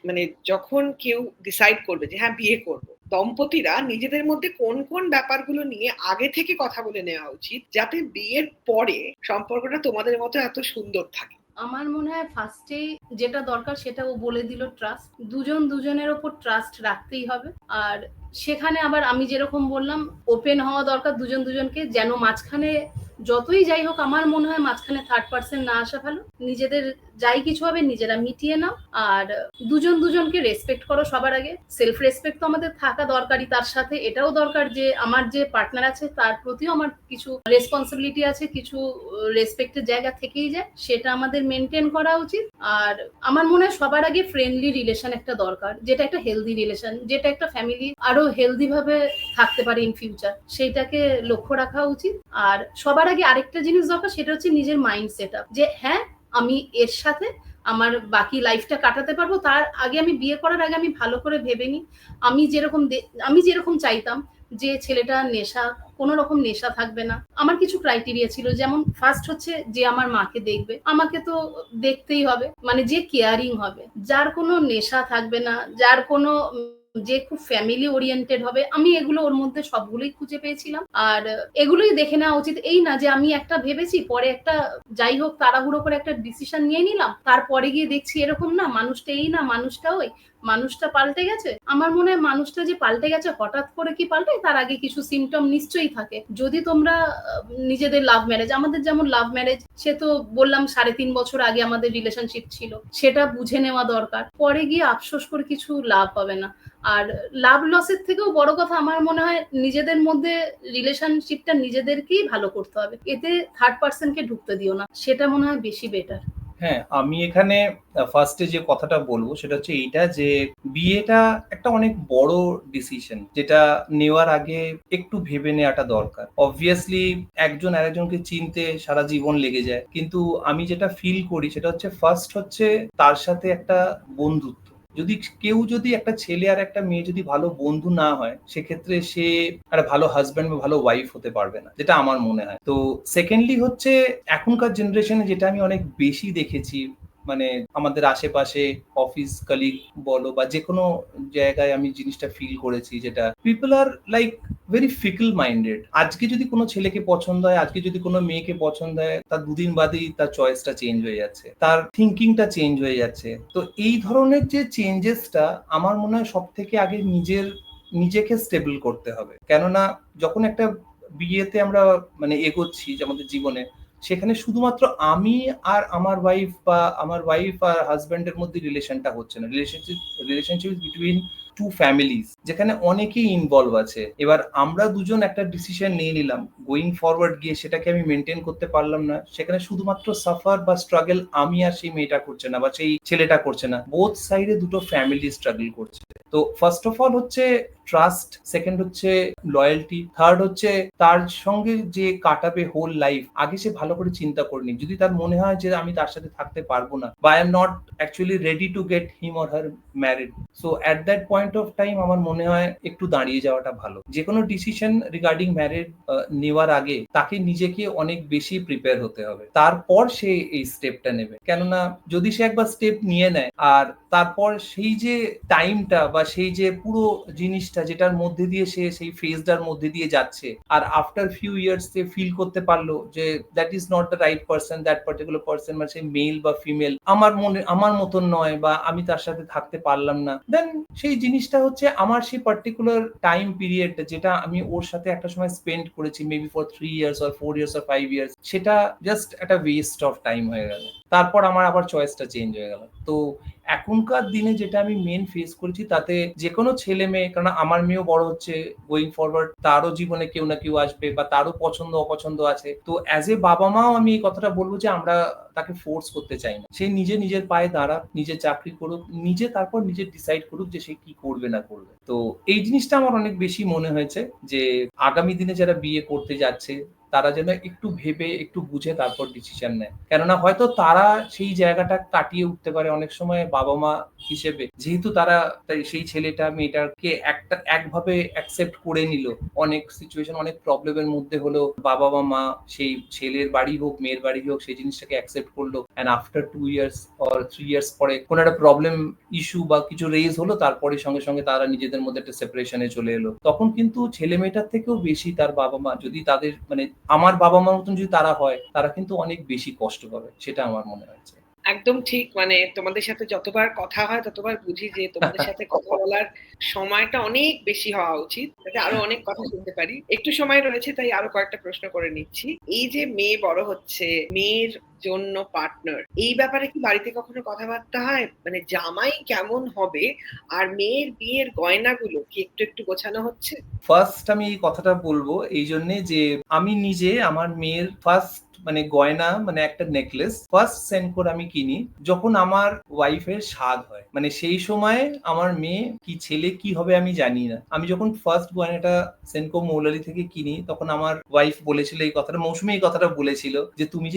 [SPEAKER 1] মানে যখন কেউ ডিসাইড করবে যে হ্যাঁ বিয়ে করবো, দম্পতিরা নিজেদের মধ্যে কোন কোন ব্যাপারগুলো নিয়ে আগে থেকে কথা বলে নেওয়া উচিত, যাতে বিয়ের পরে সম্পর্কটা তোমাদের মতো এত সুন্দর থাকে?
[SPEAKER 3] আমার মনে হয় ফার্স্টে যেটা দরকার সেটা ও বলে দিল, ট্রাস্ট। দুজন দুজনের ওপর ট্রাস্ট রাখতেই হবে। আর সেখানে আবার আমি যেরকম বললাম, ওপেন হওয়া দরকার দুজন দুজনকে, যেন মাঝখানে যতই যাই হোক আমার মনে হয় মাঝখানে থার্ড পার্সন না আসা ভালো। নিজেদের যাই কিছু হবে নিজেরা মিটিয়ে নাও, আর দুজন দুজনকে রেসপেক্ট করো সবার আগে। সেলফ রেসপেক্ট তো আমাদের থাকা দরকারই, তার সাথে এটাও দরকার যে আমার যে পার্টনার আছে তার প্রতিও আমার কিছু রেসপন্সিবিলিটি আছে, কিছু রেসপেক্টের জায়গা থেকেই যায়, সেটা আমাদের মেনটেন করা উচিত। আর আমার মনে হয় সবার আগে ফ্রেন্ডলি রিলেশন একটা দরকার, যেটা একটা হেলদি রিলেশন, যেটা একটা ফ্যামিলি আরো হেলদি ভাবে থাকতে পারে ইন ফিউচার, সেইটাকে লক্ষ্য রাখা উচিত। আর সবার আগে আরেকটা জিনিস দরকার, সেটা হচ্ছে নিজের মাইন্ড সেট আপ, যে হ্যাঁ আমি এর সাথে আমার বাকি লাইফটা কাটাতে পারবো। তার আগে আমি বিয়ে করার আগে আমি ভালো করে ভেবে নিই আমি যেরকম চাইতাম যে ছেলেটা নেশা, কোনো রকম নেশা থাকবে না। আমার কিছু ক্রাইটেরিয়া ছিল, যেমন ফার্স্ট হচ্ছে যে আমার মাকে দেখবে, আমাকে তো দেখতেই হবে, মানে যে কেয়ারিং হবে, যার কোনো নেশা থাকবে না, যার কোনো যে খুব ফ্যামিলি ওরিয়েন্টেড হবে। আমি এগুলো ওর মধ্যে সবগুলোই খুঁজে পেয়েছিলাম, আর এগুলোই দেখে নেওয়া উচিত। এই না যে আমি একটা ভেবেছি পরে একটা যাই হোক তাড়াহুড়ো করে একটা ডিসিশন নিয়ে নিলাম, তারপরে গিয়ে দেখছি এরকম না, মানুষটা এই না মানুষটা ওই। মানুষটা পাল্টে গেছে, আমার মনে হয় মানুষটা যে পাল্টে গেছে হঠাৎ করে কি পাল্টে, তার আগে কিছু সিমটম নিশ্চয়ই থাকে। যদি তোমরা নিজেদের লাভ ম্যারেজ, আমাদের যেমন লাভ ম্যারেজ, সে তো বললাম 3.5 বছর আগে আমাদের রিলেশনশিপ ছিল, সেটা বুঝে নেওয়া দরকার। পরে গিয়ে আফসোস করে কিছু লাভ হবে না। আর লাভ লসের থেকেও বড় কথা আমার মনে হয় নিজেদের মধ্যে রিলেশনশিপটা নিজেদেরকেই ভালো করতে হবে, এতে থার্ড পার্সনকে ঢুকতে দিও না, সেটা মনে হয় বেশি বেটার।
[SPEAKER 2] হ্যাঁ, আমি এখানে ফার্স্টে যে কথাটা বলবো সেটা হচ্ছে এইটা যে বিয়েটা একটা অনেক বড় ডিসিশন, যেটা নেওয়ার আগে একটু ভেবে নেওয়াটা দরকার। অবভিয়াসলি একজন আরেকজনকে চিনতে সারা জীবন লেগে যায়, কিন্তু আমি যেটা ফিল করি সেটা হচ্ছে ফার্স্ট হচ্ছে তার সাথে একটা বন্ধুত্ব। যদি একটা ছেলে আর একটা মেয়ে যদি ভালো বন্ধু না হয়, সেক্ষেত্রে সে একটা ভালো হাজব্যান্ড বা ভালো ওয়াইফ হতে পারবে না, যেটা আমার মনে হয়। তো সেকেন্ডলি হচ্ছে এখনকার জেনারেশনে যেটা আমি অনেক বেশি দেখেছি, মানে আমাদের আশেপাশে অফিস কলিগ বলো বা যে কোনো জায়গায় আমি জিনিসটা ফিল করেছি, যেটা পিপল আর লাইক ভেরি ফিকল মাইন্ডেড। আজকে যদি কোনো ছেলেকে পছন্দ হয়, আজকে যদি কোনো মেয়েকে পছন্দ হয়, তার দুদিন বাদেই তার চয়েসটা চেঞ্জ হয়ে যাচ্ছে, তার থিঙ্কিংটা চেঞ্জ হয়ে যাচ্ছে। তো এই ধরনের যে চেঞ্জেসটা, আমার মনে হয় সব থেকে আগে নিজেকে স্টেবল করতে হবে। কেননা যখন একটা বিয়েতে আমরা মানে এগোচ্ছি যে আমাদের জীবনে, সেখানে শুধুমাত্র আমি আর আমার ওয়াইফ বা আমার ওয়াইফ আর হাজব্যান্ডের মধ্যে রিলেশনটা হচ্ছে না, রিলেশনশিপ বিটুইন টু ফ্যামিলিজ, যেখানে অনেকেই ইনভলভ আছে। এবার আমরা দুজন একটা ডিসিশন নিয়ে নিলাম, গোয়িং ফরওয়ার্ড গিয়ে সেটাকে আমি মেনটেন করতে পারলাম না, সেখানে শুধুমাত্র সাফার বা স্ট্রাগল আমি আর সেই মেয়েটা করছে না বা সেই ছেলেটা করছে না, বোথ সাইডে দুটো ফ্যামিলি স্ট্রাগল করছে। তো ফার্স্ট অফ অল হচ্ছে ট্রাস্ট, সেকেন্ড হচ্ছে লয়্যালটি, থার্ড হচ্ছে তার সঙ্গে যে কাটাবে হোল লাইফ, আগে সে ভালো করে চিন্তা করনি। যদি তার মনে হয় যে আমি তার সাথে থাকতে পারবো না বা I am not actually ready to get him or her married, so at that point of time আমার মনে হয় একটু দাঁড়িয়ে যাওয়াটা ভালো। যে কোনো ডিসিশন রিগার্ডিং ম্যারিড নেওয়ার আগে তাকে নিজেকে অনেক বেশি প্রিপেয়ার হতে হবে, তারপর সে এই স্টেপটা নেবে। কেননা যদি সে একবার স্টেপ নিয়ে নেয় আর তারপর সেই যে টাইমটা বা সেই যে পুরো জিনিসটা যেটার মধ্যে দিয়ে সে সেই ফেজটার মধ্যে দিয়ে যাচ্ছে, আর আফটার ফিউ ইয়ার্স সে ফিল করতে পারলো যে that is not the right person, that particular person, মানে সে মেল বা ফিমেল আমার মতন নয় বা আমি তার সাথে থাকতে পারলাম না, দেন সেই জিনিসটা হচ্ছে আমার সেই পার্টিকুলার টাইম পিরিয়ড যেটা আমি ওর সাথে একটা সময় স্পেন্ড করেছি, maybe for 3 years or 4 years or 5 years, সেটা জাস্ট একটা ওয়েস্ট অফ টাইম হয়ে গেল। তারপর আমার আবার চয়েসটা চেঞ্জ হয়ে গেল। তো এখনকার দিনে যেটা আমি মেন ফেস করেছি, তাতে যে কোনো ছেলে মেয়ে, কারণ আমার মেয়েও বড় হচ্ছে, গোয়িং ফরওয়ার্ড তারও জীবনে কেউ না কেউ আসবে বা তারও পছন্দ অপছন্দ আছে। তো অ্যাজ এ বাবা মাও আমি এই কথাটা বলবো যে আমরা তাকে ফোর্স করতে চাই না। সে নিজের পায়ে দাঁড়াক, নিজে চাকরি করুক, তারপর নিজে ডিসাইড করুক যে সে কি করবে না করবে। তো এই জিনিসটা আমার অনেক বেশি মনে হয়েছে যে আগামী দিনে যারা বিয়ে করতে যাচ্ছে তারা যেন একটু ভেবে একটু বুঝে তারপর ডিসিশন নেয়। কেননা হয়তো তারা সেই জায়গাটা কাটিয়ে উঠতে পারে অনেক সময় বাবা মা হিসেবে, যেহেতু তারা সেই ছেলেটা মেয়েটাকে একভাবে অ্যাকসেপ্ট করে নিল। অনেক সিচুয়েশন, অনেক প্রবলেমের মধ্যে হলো বাবা বা মা, সেই ছেলের বাড়ি হোক মেয়ের বাড়ি হোক, সেই জিনিসটাকে অ্যাকসেপ্ট করলো, and after 2 years or 3 years পরে কোনো একটা প্রবলেম ইস্যু বা কিছু রেজ হলো, তারপরে সঙ্গে সঙ্গে তারা নিজেদের মধ্যে একটা সেপারেশনে চলে এলো। তখন কিন্তু ছেলে মেয়েটার থেকেও বেশি তার বাবা মা, যদি তাদের মানে আমার বাবা মার মতন যদি তারা হয়, তারা কিন্তু অনেক বেশি কষ্ট পাবে, সেটা আমার মনে হয়েছে।
[SPEAKER 1] একদম ঠিক। মানে তোমাদের সাথে যতবার কথা হয় ততবার বুঝি যে তোমাদের সাথে কথা বলার সময়টা অনেক বেশি হওয়া উচিত, যাতে আরো অনেক কথা শুনতে পারি। একটু সময় রয়েছে, তাই আরো কয়েকটা প্রশ্ন করে নিচ্ছি। এই যে মেয়ে বড় হচ্ছে, মেয়ের জন্য পার্টনার, এই ব্যাপারে কি বাড়িতে কখনো কথাবার্তা হয়? মানে জামাই কেমন হবে আর মেয়ের বিয়ের গয়নাগুলো কি একটু একটু গোছানো হচ্ছে?
[SPEAKER 2] ফার্স্ট আমি এই কথাটা বলবো এই জন্যে যে আমি নিজে আমার মেয়ের ফার্স্ট মানে গয়না, মানে একটা নেকলেস ফার্স্ট সেনকোর আমি কিনি যখন আমার ওয়াইফের স্বাদ হয়। মানে সেই সময় আমার মেয়ে কি ছেলে কি হবে আমি জানি না। আমি যখন ফার্স্ট গয়নাটা সেনকো মৌলালি থেকে কিনি, তখন আমার ওয়াইফ বলেছিল এই কথাটা, মৌসুমী এই কথাটা বলেছিল যে তুমি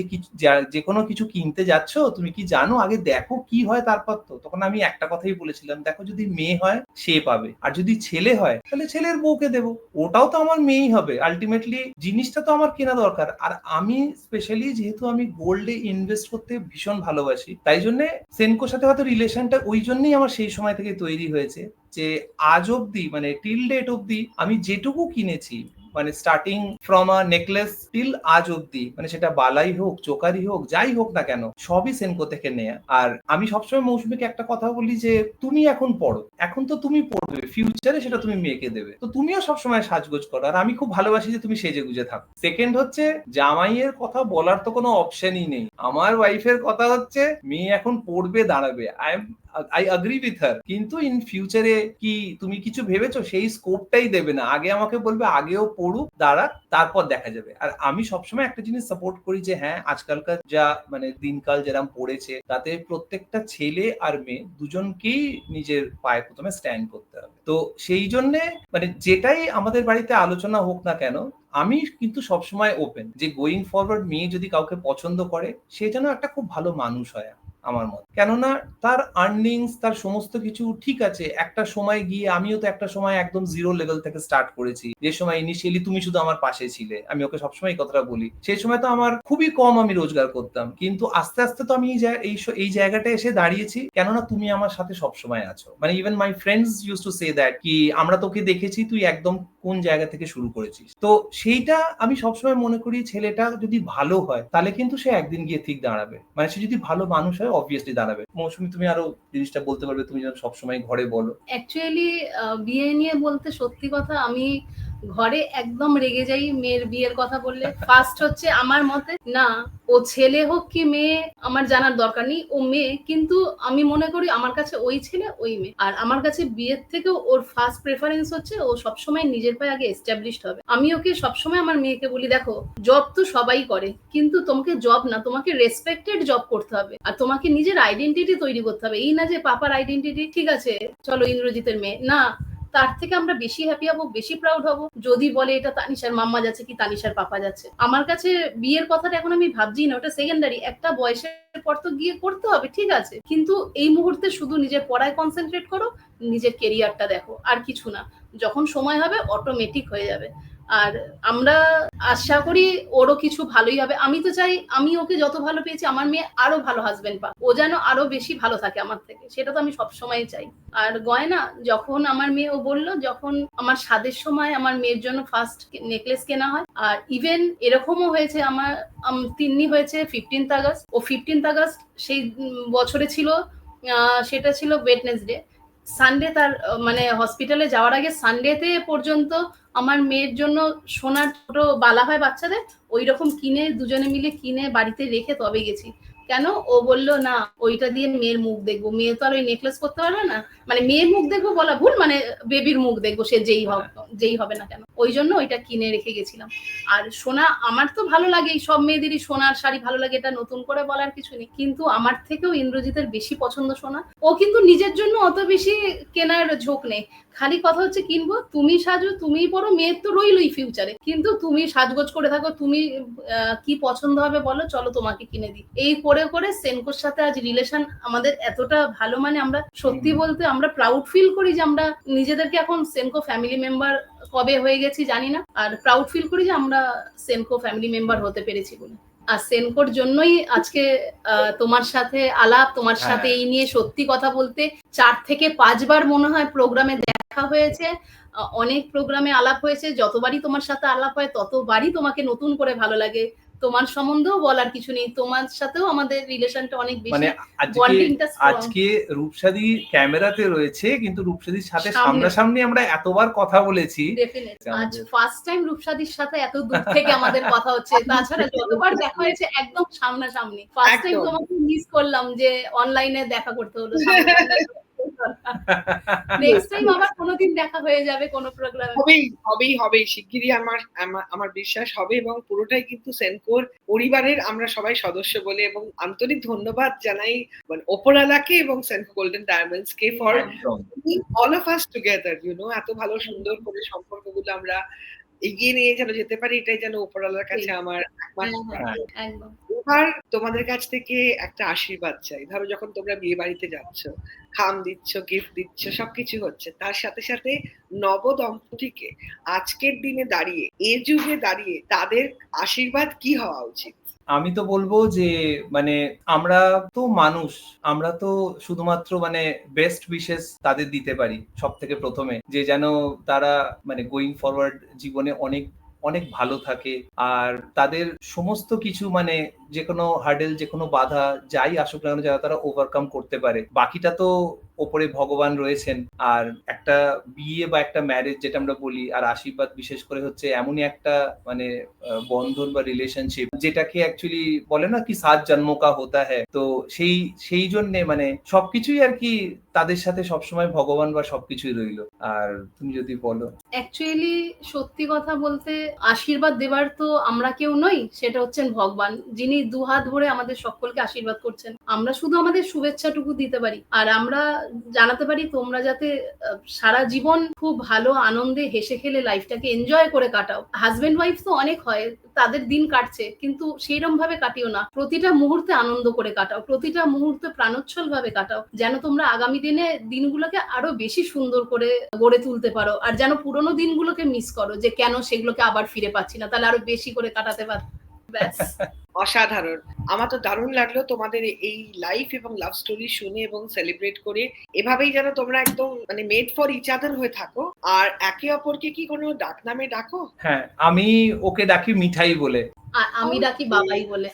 [SPEAKER 2] যে কোনো কিছু কিনতে যাচ্ছ, তুমি কি জানো আগে দেখো কি হয় তারপর তো। তখন আমি একটা কথাই বলেছিলাম, দেখো যদি মেয়ে হয় সে পাবে, আর যদি ছেলে হয় তাহলে ছেলের বউকে দেবো, ওটাও তো আমার মেয়েই হবে। আলটিমেটলি জিনিসটা তো আমার কেনা দরকার। আর আমি স্পেশালি যেহেতু আমি গোল্ডে ইনভেস্ট করতে ভীষণ ভালোবাসি, তাই জন্য সেনকোর সাথে হয়তো রিলেশনটা ওই জন্যই আমার সেই সময় থেকে তৈরি হয়েছে যে আজ অব্দি মানে টিল ডেট অব্দি আমি যেটুকু কিনেছি মানে starting from a necklace till আজ অব্দি, মানে সেটা বালাই হোক, চোকারি হোক, যাই হোক না কেন, সবই সেনকো থেকে নেয়া। আর আমি সবসময় মৌসুমীকে একটা কথা বলি যে তুমি এখন পড়ো, এখন তো তুমি পড়বে, ফিউচারে সেটা তুমি মেয়েকে দেবে, তো তুমিও সবসময় সাজগোজ করো। আর আমি খুব ভালোবাসি যে তুমি সেজে গুজে থাকো। সেকেন্ড হচ্ছে, জামাইয়ের কথা বলার তো কোনো অপশনই নেই। আমার ওয়াইফের কথা হচ্ছে মেয়ে এখন পড়বে, দাঁড়াবে। আই অ্যাগ্রি উইথ হার, কিন্তু ইন ফিউচারে কি তুমি কিছু ভেবেছো, সেই স্কোপটাই দেবে না। আগে আমাকে বলবে আগেও পড়ুক, দাঁড়া, তারপর দেখা যাবে। আর আমি সবসময় একটা জিনিস সাপোর্ট করি যে হ্যাঁ, আজকালকার যা মানে দিনকাল যেরকম পড়েছে, তাতে প্রত্যেকটা ছেলে আর মেয়ে দুজনকেই নিজের পায়ে প্রথমে স্ট্যান্ড করতে হবে। তো সেই জন্যে মানে যেটাই আমাদের বাড়িতে আলোচনা হোক না কেন, আমি কিন্তু সবসময় ওপেন যে গোয়িং ফরওয়ার্ড মেয়ে যদি কাউকে পছন্দ করে, সে যেন একটা খুব ভালো মানুষ হয় আমার মত। কেননা তার আর্নিংস, তার সমস্ত কিছু ঠিক আছে। একটা সময় গিয়ে, আমিও তো একটা সময় একদম জিরো লেভেল থেকে স্টার্ট করেছি, যে সময় ইনিশিয়ালি তুমি শুধু আমার পাশে ছিলে। আমি ওকে সবসময় এই কথাটা বলি, সেই সময় তো আমার খুবই কম আমি রোজগার করতাম, কিন্তু আস্তে আস্তে তো আমি এই জায়গাটায় এসে দাঁড়িয়েছি, কেননা তুমি আমার সাথে সবসময় আছো। মানে even my friends use to say that, কি আমরা তোকে দেখেছি তুই একদম কোন জায়গা থেকে শুরু করেছিস। তো সেইটা আমি সবসময় মনে করি, ছেলেটা যদি ভালো হয় তাহলে কিন্তু সে একদিন গিয়ে ঠিক দাঁড়াবে। মানে সে যদি ভালো মানুষ হয়, অবভিয়াসলি দাঁড়াবে। মৌসুমী, তুমি আরো জিনিসটা বলতে পারবে, তুমি যেন সবসময় ঘরে বলো।
[SPEAKER 3] অ্যাকচুয়ালি বিয়ে নিয়ে বলতে সত্যি কথা, আমি ঘরে একদম রেগে যাই মেয়ের বিয়ের কথা বললে। ফার্স্ট হচ্ছে আমার মতে, না ও ছেলে হোক কি মেয়ে আমার জানার দরকার নেই, ও মেয়ে, কিন্তু আমি মনে করি আমার কাছে ওই ছেলে ওই মেয়ে। আর আমার কাছে বিয়ের থেকেও ওর ফার্স্ট প্রেফারেন্স হচ্ছে ও সবসময় নিজের পায়ে আগে এস্টাবলিশড হবে। আমি ওকে সবসময় আমার মেয়েকে বলি, দেখো জব তো সবাই করে, কিন্তু তোমাকে জব না, তোমাকে রেসপেক্টেড জব করতে হবে, আর তোমাকে নিজের আইডেন্টিটি তৈরি করতে হবে। এই না যে পাপার আইডেন্টিটি ঠিক আছে, চলো ইন্দ্রজিতের মেয়ে, না, তার থেকে আমরা বেশি হ্যাপি হব, বেশি প্রাউড হব যদি বলে এটা তানিশার মাম্মা যাচ্ছে কি তানিশার পাপা যাচ্ছে। আমার কাছে বিয়ের কথাটা এখন আমি ভাবছি না, ওটা সেকেন্ডারি। একটা বয়সের পর তো গিয়ে করতে হবে, ঠিক আছে, কিন্তু এই মুহূর্তে শুধু নিজের পড়ায় কনসেন্ট্রেট করো, নিজের কেরিয়ারটা দেখো, আর কিছু না। যখন সময় হবে অটোমেটিক হয়ে যাবে। আর আমরা আশা করি ওরও কিছু ভালোই হবে। আমি তো চাই আমি ওকে যত ভালো পেয়েছি, আমার মেয়ে আরো ভালো হাজবেন্ড পাক, ও যেন আরো বেশি ভালো থাকে আমার থেকে, সেটা তো আমি সবসময় চাই। আর গয়না, যখন আমার মেয়ে, ও বললো যখন আমার স্বাদের সময় আমার মেয়ের জন্য ফার্স্ট নেকলেস কেনা হয়। আর ইভেন এরকমও হয়েছে, আমার তিন্নি হয়েছে 15th আগস্ট, ও 15th আগস্ট সেই বছরে ছিল, সেটা ছিল ওয়েডনেসডে। সানডে তার মানে হসপিটালে যাওয়ার আগে সানডেতে পর্যন্ত আমার মেয়ের জন্য সোনার ছোট বালা হয় বাচ্চাদের, ওই রকম কিনে, দুজনে মিলে কিনে বাড়িতে রেখে তবে গেছি। কেন? ও বললো না ওইটা দিয়ে মেয়ের মুখ দেখবো, মেয়ে তো আর ওই নেকলেস করতে পারবে না, মানে মেয়ের মুখ দেখবো বলা ভুল, মানে বেবির মুখ দেখবো, সে যেই হবে না কেন, ওই জন্য ওইটা কিনে রেখে গেছিলাম। আর সোনা আমার তো ভালো লাগে, সব মেয়েদেরই সোনার শাড়ি ভালো লাগে, এটা নতুন করে বলার কিছু নেই, কিন্তু আমার থেকেও ইন্দ্রজিতের বেশি পছন্দ সোনা। ও কিন্তু নিজের জন্য অত বেশি কেনার ঝোঁক নেই, খালি কথা হচ্ছে কিনবো, তুমি সাজো, তুমিই পড়ো, মেয়ের তো রইলই ফিউচারে, কিন্তু তুমি সাজগোজ করে থাকো, তুমি কি পছন্দ হবে বলো, চলো তোমাকে কিনে দিই। এই করে করে সেনকোর সাথে আজ রিলেশন আমাদের এতটা ভালো, মানে আমরা সত্যি বলতে আমরা প্রাউড ফিল করি যে আমরা নিজেদেরকে এখন সেনকো ফ্যামিলি মেম্বার কবে হয়ে গেছি জানি না, আর প্রাউড ফিল করি যে আমরা সেনকো ফ্যামিলি মেম্বার হতে পেরেছি বলে। আর সেনকোর জন্যই আজকে তোমার সাথে আলাপ, তোমার সাথে এই নিয়ে সত্যি কথা বলতে 4 থেকে 5 বার মনে হয় প্রোগ্রামে দেখা হয়েছে, অনেক প্রোগ্রামে আলাপ হয়েছে। যতবারই তোমার সাথে আলাপ হয় ততবারই তোমাকে নতুন করে ভালো লাগে। তোমার সম্বন্ধেও বলার কিছু নেই, তোমার সাথেও আমাদের রিলেশনটা অনেক বেশি,
[SPEAKER 2] মানে
[SPEAKER 3] বন্ডিংটা
[SPEAKER 2] আজকে রূপসাদি ক্যামেরাতে রয়েছে, কিন্তু রূপসাদির সাথে সামনাসামনি আমরা এতবার কথা বলেছি।
[SPEAKER 3] আজ ফার্স্ট টাইম রূপসাদির সাথে এত দূর থেকে আমাদের কথা হচ্ছে, তাছাড়া যতবার দেখা হয়েছে একদম সামনাসামনি। ফার্স্ট টাইম তোমাকে মিস করলাম যে অনলাইনে দেখা করতে হলো। নেক্সট টাইম আবার কোনোদিন দেখা হয়ে যাবে কোনো প্রোগ্রামে,
[SPEAKER 1] হবেই শিগগিরই, আমার বিশ্বাস হবে। এবং পুরোটাই কিন্তু সেনকোর পরিবারের আমরা সবাই সদস্য বলে, এবং আন্তরিক ধন্যবাদ জানাই মানে ওপরওয়ালাকে এবং Senco golden diamonds K for all of us together, এত ভালো সুন্দর করে সম্পর্কগুলো আমরা এগিয়ে নিয়ে যেন যেতে পারি, এটাই যেন ওপরওয়ালার কাছে আমার একমাত্র। এবার তোমাদের কাছ থেকে একটা আশীর্বাদ চাই। ধরো যখন তোমরা বিয়ে বাড়িতে যাচ্ছ, খাম দিচ্ছ, গিফট দিচ্ছ, সবকিছু হচ্ছে, তার সাথে সাথে নব দম্পতিকে আজকের দিনে দাঁড়িয়ে, এই যুগে দাঁড়িয়ে তাদের আশীর্বাদ কি হওয়া উচিত?
[SPEAKER 2] আমি তো বলবো যে মানে আমরা তো মানুষ, আমরা তো শুধুমাত্র মানে বেস্ট উইশেস তাদের দিতে পারি সব থেকে প্রথমে, যে যেন তারা মানে গোয়িং ফরওয়ার্ড জীবনে অনেক অনেক ভালো থাকে, আর তাদের সমস্ত কিছু মানে যে কোনো হার্ডেল, যে কোনো বাধা যাই আসুক না কেন যারা তারা ওভারকাম করতে পারে। বাকিটা তো ওপরে ভগবান রয়েছেন। আর একটা বিয়ে বা একটা ম্যারেজ যেটা আমরা বলি, আর আশীর্বাদ বিশেষ করে হচ্ছে এমনই একটা মানে বন্ধন বা রিলেশনশিপ যেটাকে অ্যাকচুয়ালি বলে না কি সাত জন্ম কা হোতা হ্যায়। তো সেই জন্যে মানে সবকিছুই আর কি তাদের সাথে সবসময় ভগবান বা সবকিছুই রইলো। আর তুমি যদি বলো।
[SPEAKER 3] অ্যাকচুয়ালি সত্যি কথা বলতে আশীর্বাদ দেবার তো আমরা কেউ নই, সেটা হচ্ছেন ভগবান, যিনি দুহাত ভরে আমাদের সকলকে আশীর্বাদ করছেন। আমরা শুধু আমাদের শুভেচ্ছাটুকু দিতে পারি, আর আমরা জানাতে পারি তোমরা যাতে সারা জীবন খুব ভালো আনন্দে হেসে খেলে লাইফটাকে এনজয় করে কাটাও। হাজবেন্ড ওয়াইফ তো অনেক হয়, তাদের দিন কাটছে, কিন্তু সেইরকম ভাবে কাটিও না, প্রতিটা মুহূর্তে আনন্দ করে কাটাও, প্রতিটা মুহূর্তে প্রাণোচ্ছল ভাবে কাটাও, যেন তোমরা আগামী দিনে দিনগুলোকে আরো বেশি সুন্দর করে গড়ে তুলতে পারো, আর যেন পুরোনো দিনগুলোকে মিস করো যে কেন সেগুলোকে আবার ফিরে পাচ্ছি না, তাহলে আরো বেশি করে কাটাতে পারো। ব্যাস।
[SPEAKER 1] অসাধারণ। আমার তো দারুণ লাগলো তোমাদের এই লাইফ এবং লাভ স্টোরি শুনে এবং সেলিব্রেট করে। এভাবেই যেন তোমরা একদম মানে মেড ফর ইচ আদার হয়ে থাকো। আর একে অপরকে কি কোনো ডাক নামে ডাকো?
[SPEAKER 2] হ্যাঁ, আমি ওকে ডাকি মিঠাই বলে।
[SPEAKER 3] আর আমি ডাকি বাবাই বলে।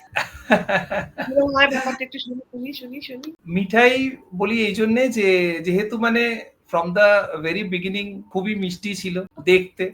[SPEAKER 1] ব্যাপারটা একটু শুনি।
[SPEAKER 2] মিঠাই বলি এই জন্যে যে যেহেতু মানে ফ্রম দ্য ভেরি বিগিনিং খুবই মিষ্টি ছিল দেখতে,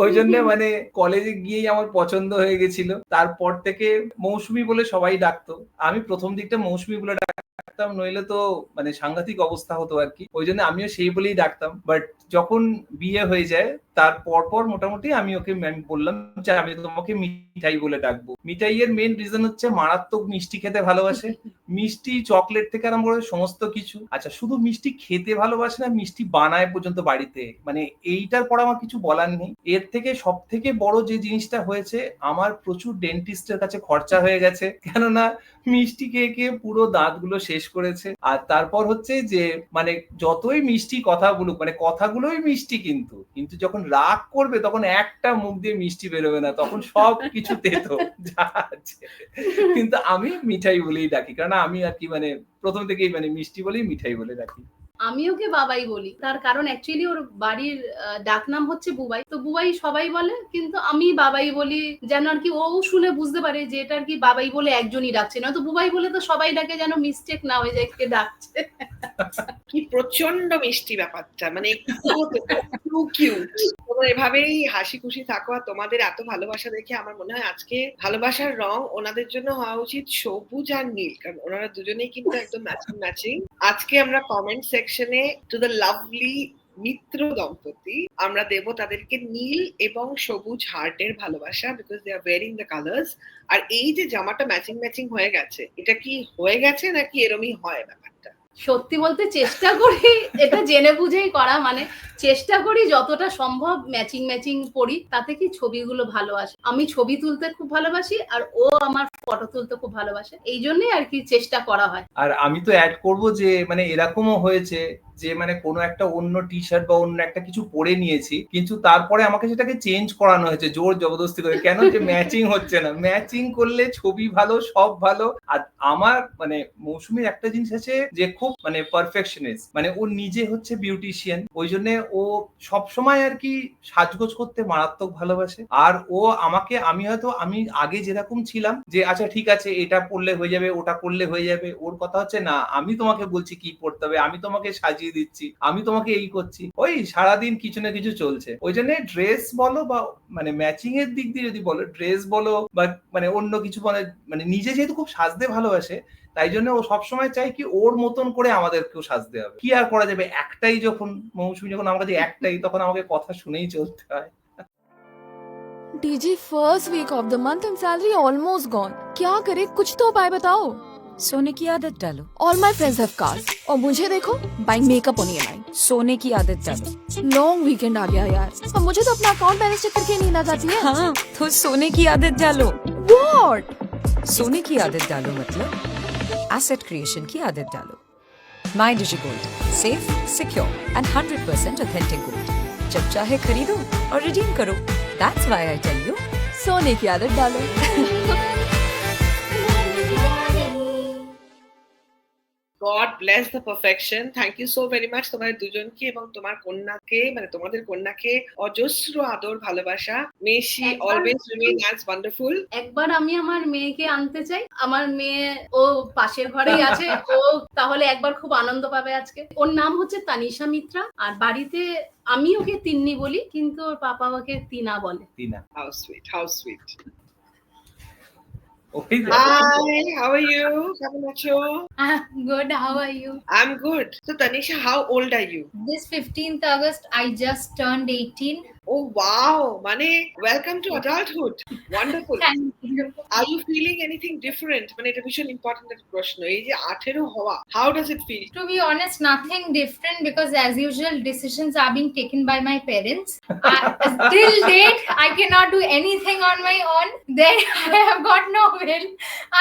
[SPEAKER 2] ওই জন্য মানে কলেজে গিয়েই আমার পছন্দ হয়ে গেছিল। তারপর থেকে মৌসুমী বলে সবাই ডাকতো। আমি প্রথম দিকটা মৌসুমী বলে ডাকতাম, নইলে তো মানে সাংঘাতিক অবস্থা হতো আর কি। ওই জন্য আমিও সেই বলেই ডাকতাম। বাট যখন বিয়ে হয়ে যায় তার পর মোটামুটি আমি ওকে বললাম যে আমি তোমাকে মিঠাই বলে ডাকবো। মিঠাইয়ের মেইন রিজন হচ্ছে মারাত্মক মিষ্টি খেতে ভালোবাসে। মিষ্টি চকলেট থেকে আরম্ভ করে সমস্ত কিছু। আচ্ছা, শুধু মিষ্টি খেতে ভালোবাসে না, মিষ্টি বানায় পর্যন্ত বাড়িতে। মানে এইটার পর আমার কিছু বলার নেই। এর থেকে সব থেকে বড় যে জিনিসটা হয়েছে, আমার প্রচুর ডেন্টিস্টের কাছে খরচা হয়ে গেছে, কেননা মিষ্টি খেয়ে খেয়ে পুরো দাঁতগুলো শেষ করেছে। আর তারপর হচ্ছে যে মানে যতই মিষ্টি কথা বলুক, মানে কথাগুলোই মিষ্টি, কিন্তু যখন রাগ করবে তখন একটা মুখ দিয়ে মিষ্টি বেরোবে না, তখন সব কিছু তেতো যা আছে। কিন্তু আমি মিঠাই বলেই ডাকি, কারণ আমি আর কি মানে প্রথম থেকেই মানে মিষ্টি বলেই মিঠাই বলে ডাকি।
[SPEAKER 3] আমি ওকে বাবাই বলি, তার কারণ অ্যাকচুয়ালি ওর বাড়ির ডাক নাম হচ্ছে বুবাই, তো বুবাই সবাই বলে, কিন্তু আমি বাবাই বলি যেন আর কি ও শুনে বুঝতে পারে যে এটা আর কি বাবাই বলে একজনই ডাকছে, না তো বুবাই বলে তো সবাই ডাকে, যেন মিস্টেক না হয়ে যায় কে ডাকছে।
[SPEAKER 1] কি প্রচন্ড মিষ্টি ব্যাপারটা, মানে তোমরা এভাবেই হাসি খুশি থাকো। আর তোমাদের এত ভালোবাসা দেখে আমার মনে হয় আজকে ভালোবাসার রং ওনাদের জন্য হওয়া উচিত সবুজ আর নীল, কারণ ওনারা দুজনেই কিন্তু একদম ম্যাচিং। আজকে আমরা কমেন্ট সেকশনে টু দ্য লাভলি মিত্র দম্পতি আমরা দেব তাদেরকে নীল এবং সবুজ হার্টের ভালোবাসা, because they are wearing the colours. আর এই যে জামাটা ম্যাচিং হয়ে গেছে, এটা কি হয়ে গেছে নাকি এরমই হয় ব্যাপারটা?
[SPEAKER 3] সত্যি বলতে চেষ্টা করি এটা জেনে বুঝেই করা, মানে চেষ্টা করি যতটা সম্ভব ম্যাচিং পড়ি, তাতে কি ছবিগুলো ভালো আসে। আমি ছবি তুলতে খুব ভালোবাসি, আর ও আমার ফটো তুলতে খুব ভালোবাসে, এই জন্যই আর কি চেষ্টা করা হয়।
[SPEAKER 2] আর আমি তো অ্যাড করব যে মানে এরকমও হয়েছে যে মানে কোনো একটা অন্য টি শার্ট বা অন্য একটা কিছু পরে নিয়েছি, কিন্তু তারপরে আমাকে সেটাকে চেঞ্জ করানো হয়েছে জোর জবরদস্তি করে, কেন যে ম্যাচিং হচ্ছে না। ম্যাচিং করলে ছবি ভালো, সব ভালো। আর আমার মানে মৌসুমীর একটা জিনিস আছে যে খুব মানে পারফেকশনিস্ট, মানে ও নিজে হচ্ছে বিউটিশিয়ান, ওই জন্য ও সব সময় আর কি সাজগোজ করতে মারাত্মক ভালোবাসে। আর ও আমাকে, আমি আগে যেরকম ছিলাম যে আচ্ছা ঠিক আছে এটা পরলে হয়ে যাবে, ওটা করলে হয়ে যাবে, ওর কথা হচ্ছে না আমি তোমাকে বলছি কি পড়তে হবে, আমি তোমাকে সাজিয়ে দিচ্ছি, আমি তোমাকে এই করছি, ওই সারাদিন কিছু না কিছু চলছে। ওই জন্য ড্রেস বলো বা মানে ম্যাচিং এর দিক দিয়ে যদি বলো, ড্রেস বলো বা মানে অন্য কিছু মানে নিজে যেহেতু খুব সাজতে ভালোবাসে, তাই জন্য ও সবসময় চাই কি ওর মতন করে আমাদেরকেও সাজতে হবে। কি আর করা যাবে, একটাই যখন মৌসুমী, যখন আমার কাছে একটাই, তখন আমাকে কথা শুনেই চলতে হয়।
[SPEAKER 4] DG first week of the month and salary almost gone. क्या करे, कुछ तो उपाय बताओ।
[SPEAKER 5] सोने की आदत डालो।
[SPEAKER 4] All my friends have cars और मुझे देखो buying makeup on EMI।
[SPEAKER 5] सोने की आदत डालो।
[SPEAKER 4] लॉन्ग वीकेंड आ गया यार, अब मुझे तो अपना अकाउंट बैलेंस चेक करके नींद आ जाती है।
[SPEAKER 5] हाँ, तो सोने की आदत डालो।
[SPEAKER 4] What?
[SPEAKER 5] सोने की आदत डालो मतलब एसेट क्रिएशन की आदत डालो। My digi gold, safe, secure and 100% authentic gold. जब चाहे खरीदो और रिडीम करो। That's why I tell you,
[SPEAKER 4] सोने की आदत डालो।
[SPEAKER 1] God bless the perfection. Thank you so very much তোমাদের দুজনকে এবং তোমার কন্যাকে মানে তোমাদের কন্যাকে অজস্র আদর ভালোবাসা। May she
[SPEAKER 3] একবার-
[SPEAKER 1] always remain as wonderful.
[SPEAKER 3] একবার আমি আমার মেয়েকে আনতে চাই, আমার মেয়ে ও পাশের ঘরেই আছে, ও তাহলে একবার খুব আনন্দ পাবে আজকে। ওর নাম হচ্ছে তানিশা মিত্রা, আর বাড়িতে আমি ওকে তিন্নি বলি, কিন্তু ওর পাপা ওকে তিনা বলে।
[SPEAKER 2] তিনা।
[SPEAKER 1] How sweet, how sweet.
[SPEAKER 2] Okay.
[SPEAKER 1] Hi, how are you? কেমন আছো?
[SPEAKER 6] Good, how are you?
[SPEAKER 1] I'm good. So Tanisha, how old are you?
[SPEAKER 6] This 15th August, I just turned 18.
[SPEAKER 1] Oh wow, Mane, welcome to adulthood. Wonderful.
[SPEAKER 6] Thank you.
[SPEAKER 1] Are you feeling anything different? মানে এটা ভীষণ important একটা প্রশ্ন। এই যে 18 হওয়া, how does it feel?
[SPEAKER 6] To be honest, nothing different because as usual, decisions are being taken by my parents. Till date, I cannot do anything on my own. Then I have got no will.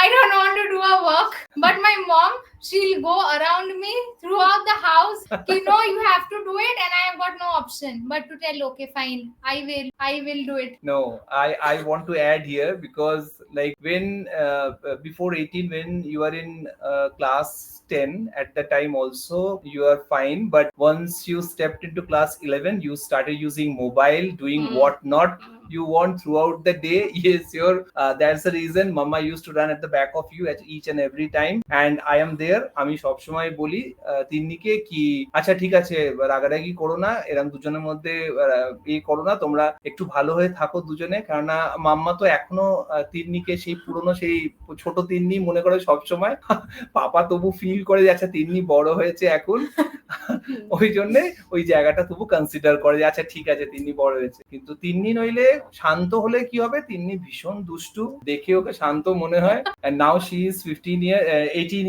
[SPEAKER 6] I don't want to do a work. But my mom, she'll go around me throughout the house. You know, you have to do it, and I have got no option but to tell, okay, fine, I will do it.
[SPEAKER 2] No, I want to add here because like when before 18, when you are in class 10, at the time also you are fine, but once you stepped into class 11, you started using mobile, doing what not you want throughout the day. Yes, that's the reason mama used to run at the back of you at each and every time, and I am there. আমি সব সময় বলি তিন্নিকে কি আচ্ছা ঠিক আছে রাগারাগি করো না, এরকম দুজনের মধ্যে এই করো না, তোমরা একটু ভালো হয়ে থাকো দুজনে, কারণ মাম্মা তো এখনো তিন্নিকে সেই পুরনো সেই ছোট তিন্নি মনে করে সব সময়। পাপা তবু ফিল করে যে আচ্ছা তিন্নি বড় হয়েছে এখন, ওই জন্য ওই জায়গাটা তবু কনসিডার করে যে আচ্ছা ঠিক আছে তিন্নি বড় হয়েছে। কিন্তু তিন্নি নইলে শান্ত হলে কি হবে, তিন্নি ভীষণ দুষ্টু, দেখে ওকে শান্ত মনে হয়। and now she is 18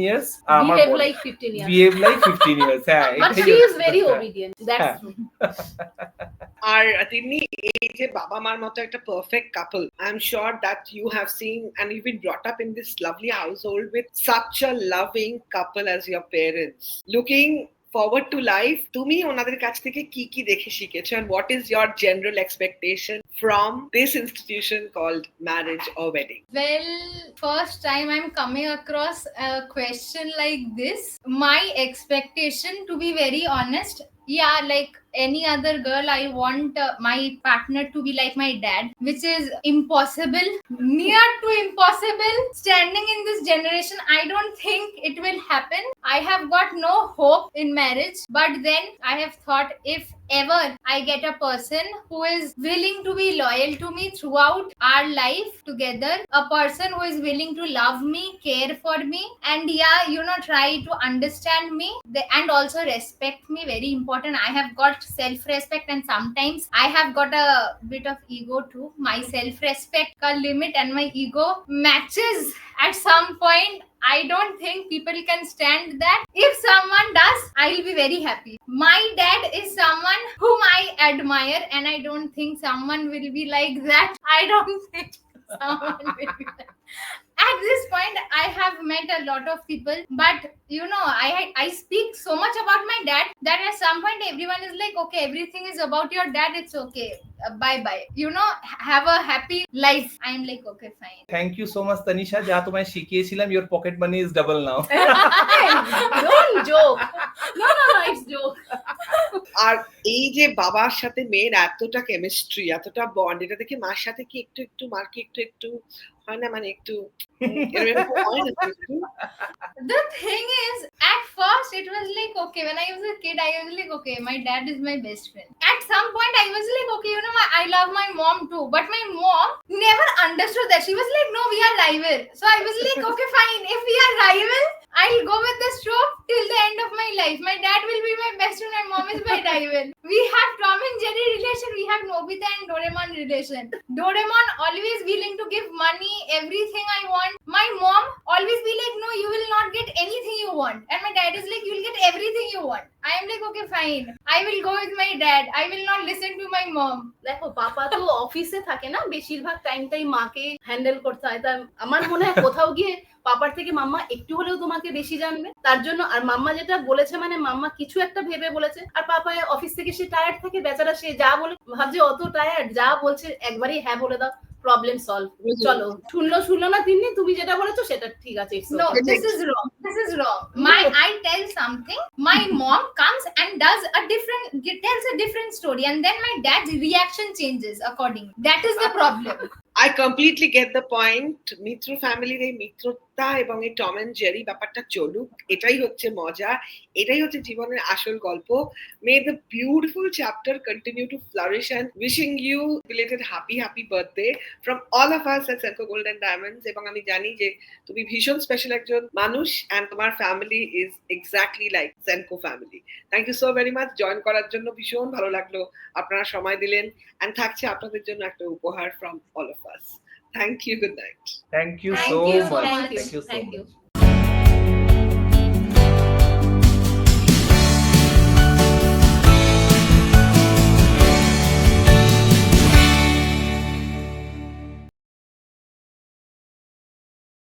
[SPEAKER 2] years আমার
[SPEAKER 3] Behave
[SPEAKER 2] বড়।
[SPEAKER 3] like 15 years.
[SPEAKER 2] behave like 15 years হ্যাঁ
[SPEAKER 3] But
[SPEAKER 2] এটাই
[SPEAKER 3] she is
[SPEAKER 2] হচ্ছে
[SPEAKER 3] very
[SPEAKER 2] কথা।
[SPEAKER 3] obedient. That's
[SPEAKER 2] হ্যাঁ।
[SPEAKER 3] true.
[SPEAKER 1] আর তিনি এই যে বাবা মার মতো একটা perfect couple, I am sure that you have seen and you been brought up in this lovely household with such a loving couple as your parents. Looking forward to life, তুমি ওনাদের কাছ থেকে কি কি দেখে শিখেছো, and what is your general expectation from this institution called marriage or wedding?
[SPEAKER 6] Well, first time I'm coming across a question like this. My expectation, to be very honest, yeah, like any other girl, I want my partner to be like my dad, which is impossible, near to impossible. Standing in this generation, I don't think it will happen. I have got no hope in marriage, but then I have thought, if ever I get a person who is willing to be loyal to me throughout our life together, a person who is willing to love me, care for me, and yeah, you know, try to understand me and also respect me, very important. I have got self-respect, and sometimes I have got a bit of ego too. My self-respect ka limit and my ego matches at some point. I don't think people can stand that. If someone does, I'll be very happy. My dad is someone whom I admire, and I don't think someone will be like that. I don't think someone will be like. At this point, I have met a lot of people, but you know, I speak so much about my dad that at some point everyone is like, okay, everything is about your dad, it's okay, bye bye, you know, have a happy life. I'm like, okay, fine.
[SPEAKER 2] Thank you so much Tanisha, যা তোমায় শিখিয়েছিলাম your pocket money is double now.
[SPEAKER 3] Don't joke. No, it's joke.
[SPEAKER 1] আর এই যে বাবার সাথে মেয়ের এতটা কেমিস্ট্রি, এতটা বন্ড, এটা দেখে মার সাথে কি একটু একটু মার কি একটু একটু হয় না, মানে একটু এরকম হয় না একটু?
[SPEAKER 6] The thing is, at first it was like, okay, when I was a kid, I was like, okay, my dad is my best friend. At some point, I was like, okay, you know, I love my mom too. But my mom never understood that. She was like, no, we are rival. So I was like, okay, fine. If we are rival, I'll go with this show till the end of my life. My dad will be my best friend, my mom is my rival. We have Tom and Jerry relation, we have Nobita and Doraemon relation. Doraemon always willing to give money, everything I want. My mom always be like, no, you will not get anything you want. And my dad is like, you will get everything you want. I am like, okay, fine. I will go with my dad. I will not listen to my mom.
[SPEAKER 3] দেখো পাপা তো অফিসে থাকে না, বেশিরভাগ টাইমটাই মাকে handle করতে হয়। তা আমার মনে হয় কোথাও গিয়ে পাপার থেকে মাম্মা একটু হলেও তোমাকে বেশি জানবে, তার জন্য। আর মাম্মা যেটা বলেছে মানে মাম্মা কিছু একটা ভেবে বলেছে, আর পাপা অফিস থেকে সে টায়ার্ড থাকে বেচারা, সে যা বলে ভাবছে অত টায়ার্ড, যা বলছে একবারই হ্যাঁ বলে দাও, প্রবলেম সলভ। চলো শূন্য না তিন্নি, তুমি যেটা বলেছো সেটা ঠিক আছে।
[SPEAKER 6] No, this is wrong. This is wrong. I tell something, my mom comes and tells a different story, and then my dad's reaction changes accordingly. That is the problem.
[SPEAKER 1] I completely get the point. মিত্র ফ্যামিলির এই মিত্রতা এবং এই Tom and Jerry ব্যাপারটা চলুক, এটাই হচ্ছে মজা, এটাই হচ্ছে জীবনের আসল গল্প। May the beautiful chapter continue to flourish and wishing you belated happy birthday from all of us at Senco golden diamonds. এবং আমি জানি যে তুমি ভীষণ স্পেশাল একজন মানুষ, এন্ড তোমার family is exactly like Senco family. Thank you so very much join করার জন্য, ভীষণ ভালো লাগলো আপনারা সময় দিলেন, এন্ড থাকছে আপনাদের জন্য একটা উপহার from all of us. Thank you. Good night.
[SPEAKER 2] Thank you
[SPEAKER 3] Thank
[SPEAKER 2] so
[SPEAKER 3] you,
[SPEAKER 2] much.
[SPEAKER 3] thank you,
[SPEAKER 2] Thank you so
[SPEAKER 3] thank
[SPEAKER 2] much.
[SPEAKER 3] you.